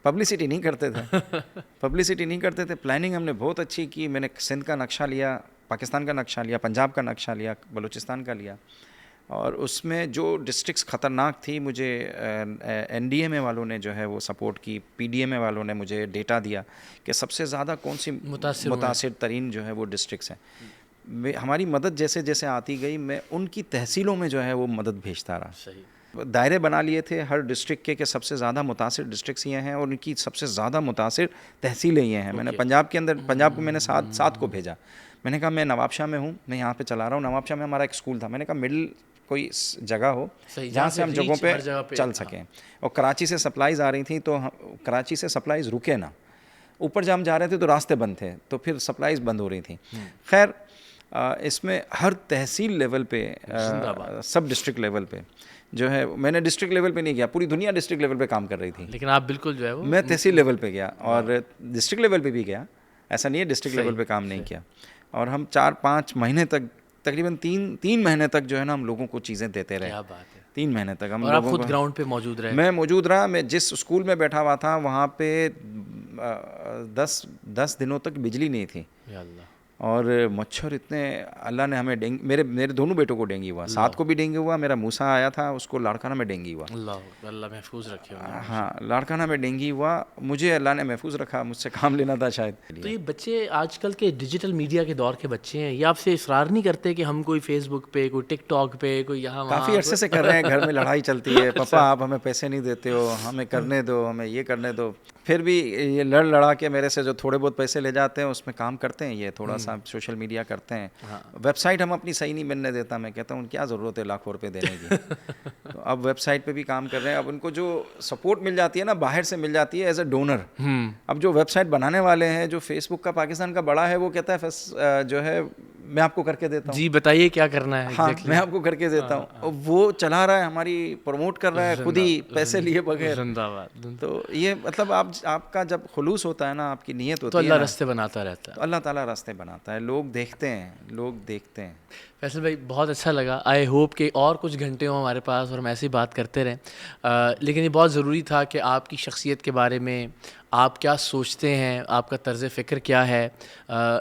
पब्लिसिटी नहीं करते थे प्लानिंग हमने बहुत अच्छी की। मैंने सिंध का नक्शा लिया, पाकिस्तान का नक्शा लिया, पंजाब का नक्शा लिया, बलूचिस्तान का लिया, और उसमें जो डिस्ट्रिक्ट्स ख़तरनाक थी, मुझे NDMA वालों ने जो है वो सपोर्ट की, PDMA वालों ने मुझे डेटा दिया कि सबसे ज़्यादा कौन सी मुतासिर तरीन जो है वो डिस्ट्रिक्ट्स हैं। हमारी मदद जैसे जैसे आती गई, मैं उनकी तहसीलों में जो है वो मदद भेजता रहा। सही दायरे बना लिए थे हर डिस्ट्रिक्ट के सबसे ज़्यादा मुतासिर डिस्ट्रिक्ट्स ये हैं और उनकी सबसे ज़्यादा मुतासिर तहसीलें ये हैं। मैंने पंजाब के अंदर, पंजाब को मैंने 7 को भेजा। मैंने कहा मैं नवाबशाह में हूँ, मैं यहाँ पे चला रहा हूँ। नवाबशाह में हमारा एक स्कूल था, मैंने कहा मिडिल कोई जगह हो जहाँ से हम जगहों पे चल सकें। और कराची से सप्लाईज़ आ रही थी, तो कराची से सप्लाईज़ रुके ना, ऊपर जब हम जा रहे थे तो रास्ते बंद थे, तो फिर सप्लाईज़ बंद हो रही थी। खैर इसमें हर तहसील लेवल पे, सब डिस्ट्रिक्ट लेवल पे जो है, मैंने डिस्ट्रिक्ट लेवल पे नहीं गया, पूरी दुनिया डिस्ट्रिक्ट लेवल पे काम कर रही थी, लेकिन आप बिल्कुल जो है वो, मैं तहसील लेवल पे गया और डिस्ट्रिक्ट लेवल पे भी गया, ऐसा नहीं है डिस्ट्रिक्ट लेवल पे काम नहीं किया। और हम 4-5 महीने तक, तकरीबन 3 महीने तक जो है ना, हम लोगों को चीज़ें देते रहे। क्या बात है। 3 महीने तक हम और आप खुद ग्राउंड पे मौजूद रहे? मैं मौजूद रहा। मैं जिस स्कूल में बैठा हुआ था वहाँ पे 10 दिनों तक बिजली नहीं थी। या अल्लाह। और मच्छर इतने, अल्लाह ने हमें मेरे दोनों बेटों को डेंगू हुआ, 7 को भी डेंगू हुआ, मेरा मूसा आया था उसको लाड़काना में डेंगू हुआ। अल्लाह महफूज रखे। हाँ, लाड़काना में डेंगू हुआ, मुझे अल्लाह ने महफूज रखा, मुझसे काम लेना था शायद। तो ये बच्चे आजकल के डिजिटल मीडिया के दौर के बच्चे हैं, ये आपसे इसरार नहीं करते कि हम कोई फेसबुक पे, कोई टिकटॉक पे, कोई यहाँ वहाँ? काफ़ी अरसे से कर रहे हैं, घर में लड़ाई चलती है, पापा आप हमें पैसे नहीं देते हो, हमें करने दो, हमें ये करने दो। फिर भी ये लड़ा के मेरे से जो थोड़े बहुत पैसे ले जाते हैं उसमें काम करते हैं, ये थोड़ा सा सोशल मीडिया करते हैं। हाँ। वेबसाइट हम अपनी सही नहीं बनने देता, मैं कहता हूँ क्या ज़रूरत है लाखों रुपए देने की। तो अब वेबसाइट पे भी काम कर रहे हैं। अब उनको जो सपोर्ट मिल जाती है ना, बाहर से मिल जाती है एज ए डोनर। अब जो वेबसाइट बनाने वाले हैं, जो फेसबुक का पाकिस्तान का बड़ा है, वो कहता है जो है मैं आपको करके देता हूँ। जी बताइए क्या करना है। हाँ, मैं आपको करके देता हूँ। वो चला रहा है, हमारी प्रमोट कर रहा है, खुद ही पैसे लिए बगैर। जिंदाबाद। तो ये मतलब आपका जब खुलूस होता है ना, आपकी नीयत होती है, तो अल्लाह रास्ते बनाता रहता है। तो अल्लाह ताला रास्ते बनाता है, लोग देखते हैं। फैसल भाई बहुत अच्छा लगा। आई होप कि और कुछ घंटे हों हमारे पास और हम ऐसे ही बात करते रहें। लेकिन ये बहुत ज़रूरी था कि आपकी शख्सियत के बारे में आप क्या सोचते हैं, आपका तर्ज़ फ़िक्र क्या है,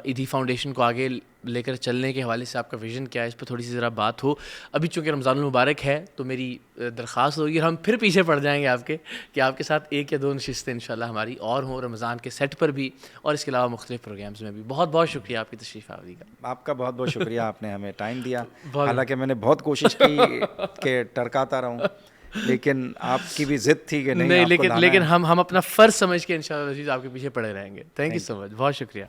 ईदी फाउंडेशन को आगे लेकर चलने के हवाले से आपका विज़न क्या है, इस पर थोड़ी सी ज़रा बात हो। अभी चूँकि रमज़ानुल मुबारक है तो मेरी दरख्वास्त होगी, हम फिर पीछे पड़ जाएंगे आपके, कि आपके साथ 1 या 2 नशिस्तें इंशाल्लाह हमारी और हों, रमज़ान के सेट पर भी और इसके अलावा मुख्तलिफ प्रोग्राम्स में भी। बहुत बहुत शुक्रिया आपकी तशरीफ़ आवरी का। आपका बहुत बहुत शुक्रिया, आपने हमें टाइम दिया। हालांकि मैंने बहुत कोशिश की कि टरकाता रहूं, लेकिन आपकी भी जिद थी कि नहीं लेकिन हम अपना फ़र्ज़ समझ के इंशाल्लाह आपके पीछे पड़े रहेंगे। थैंक यू सो मच, बहुत शुक्रिया।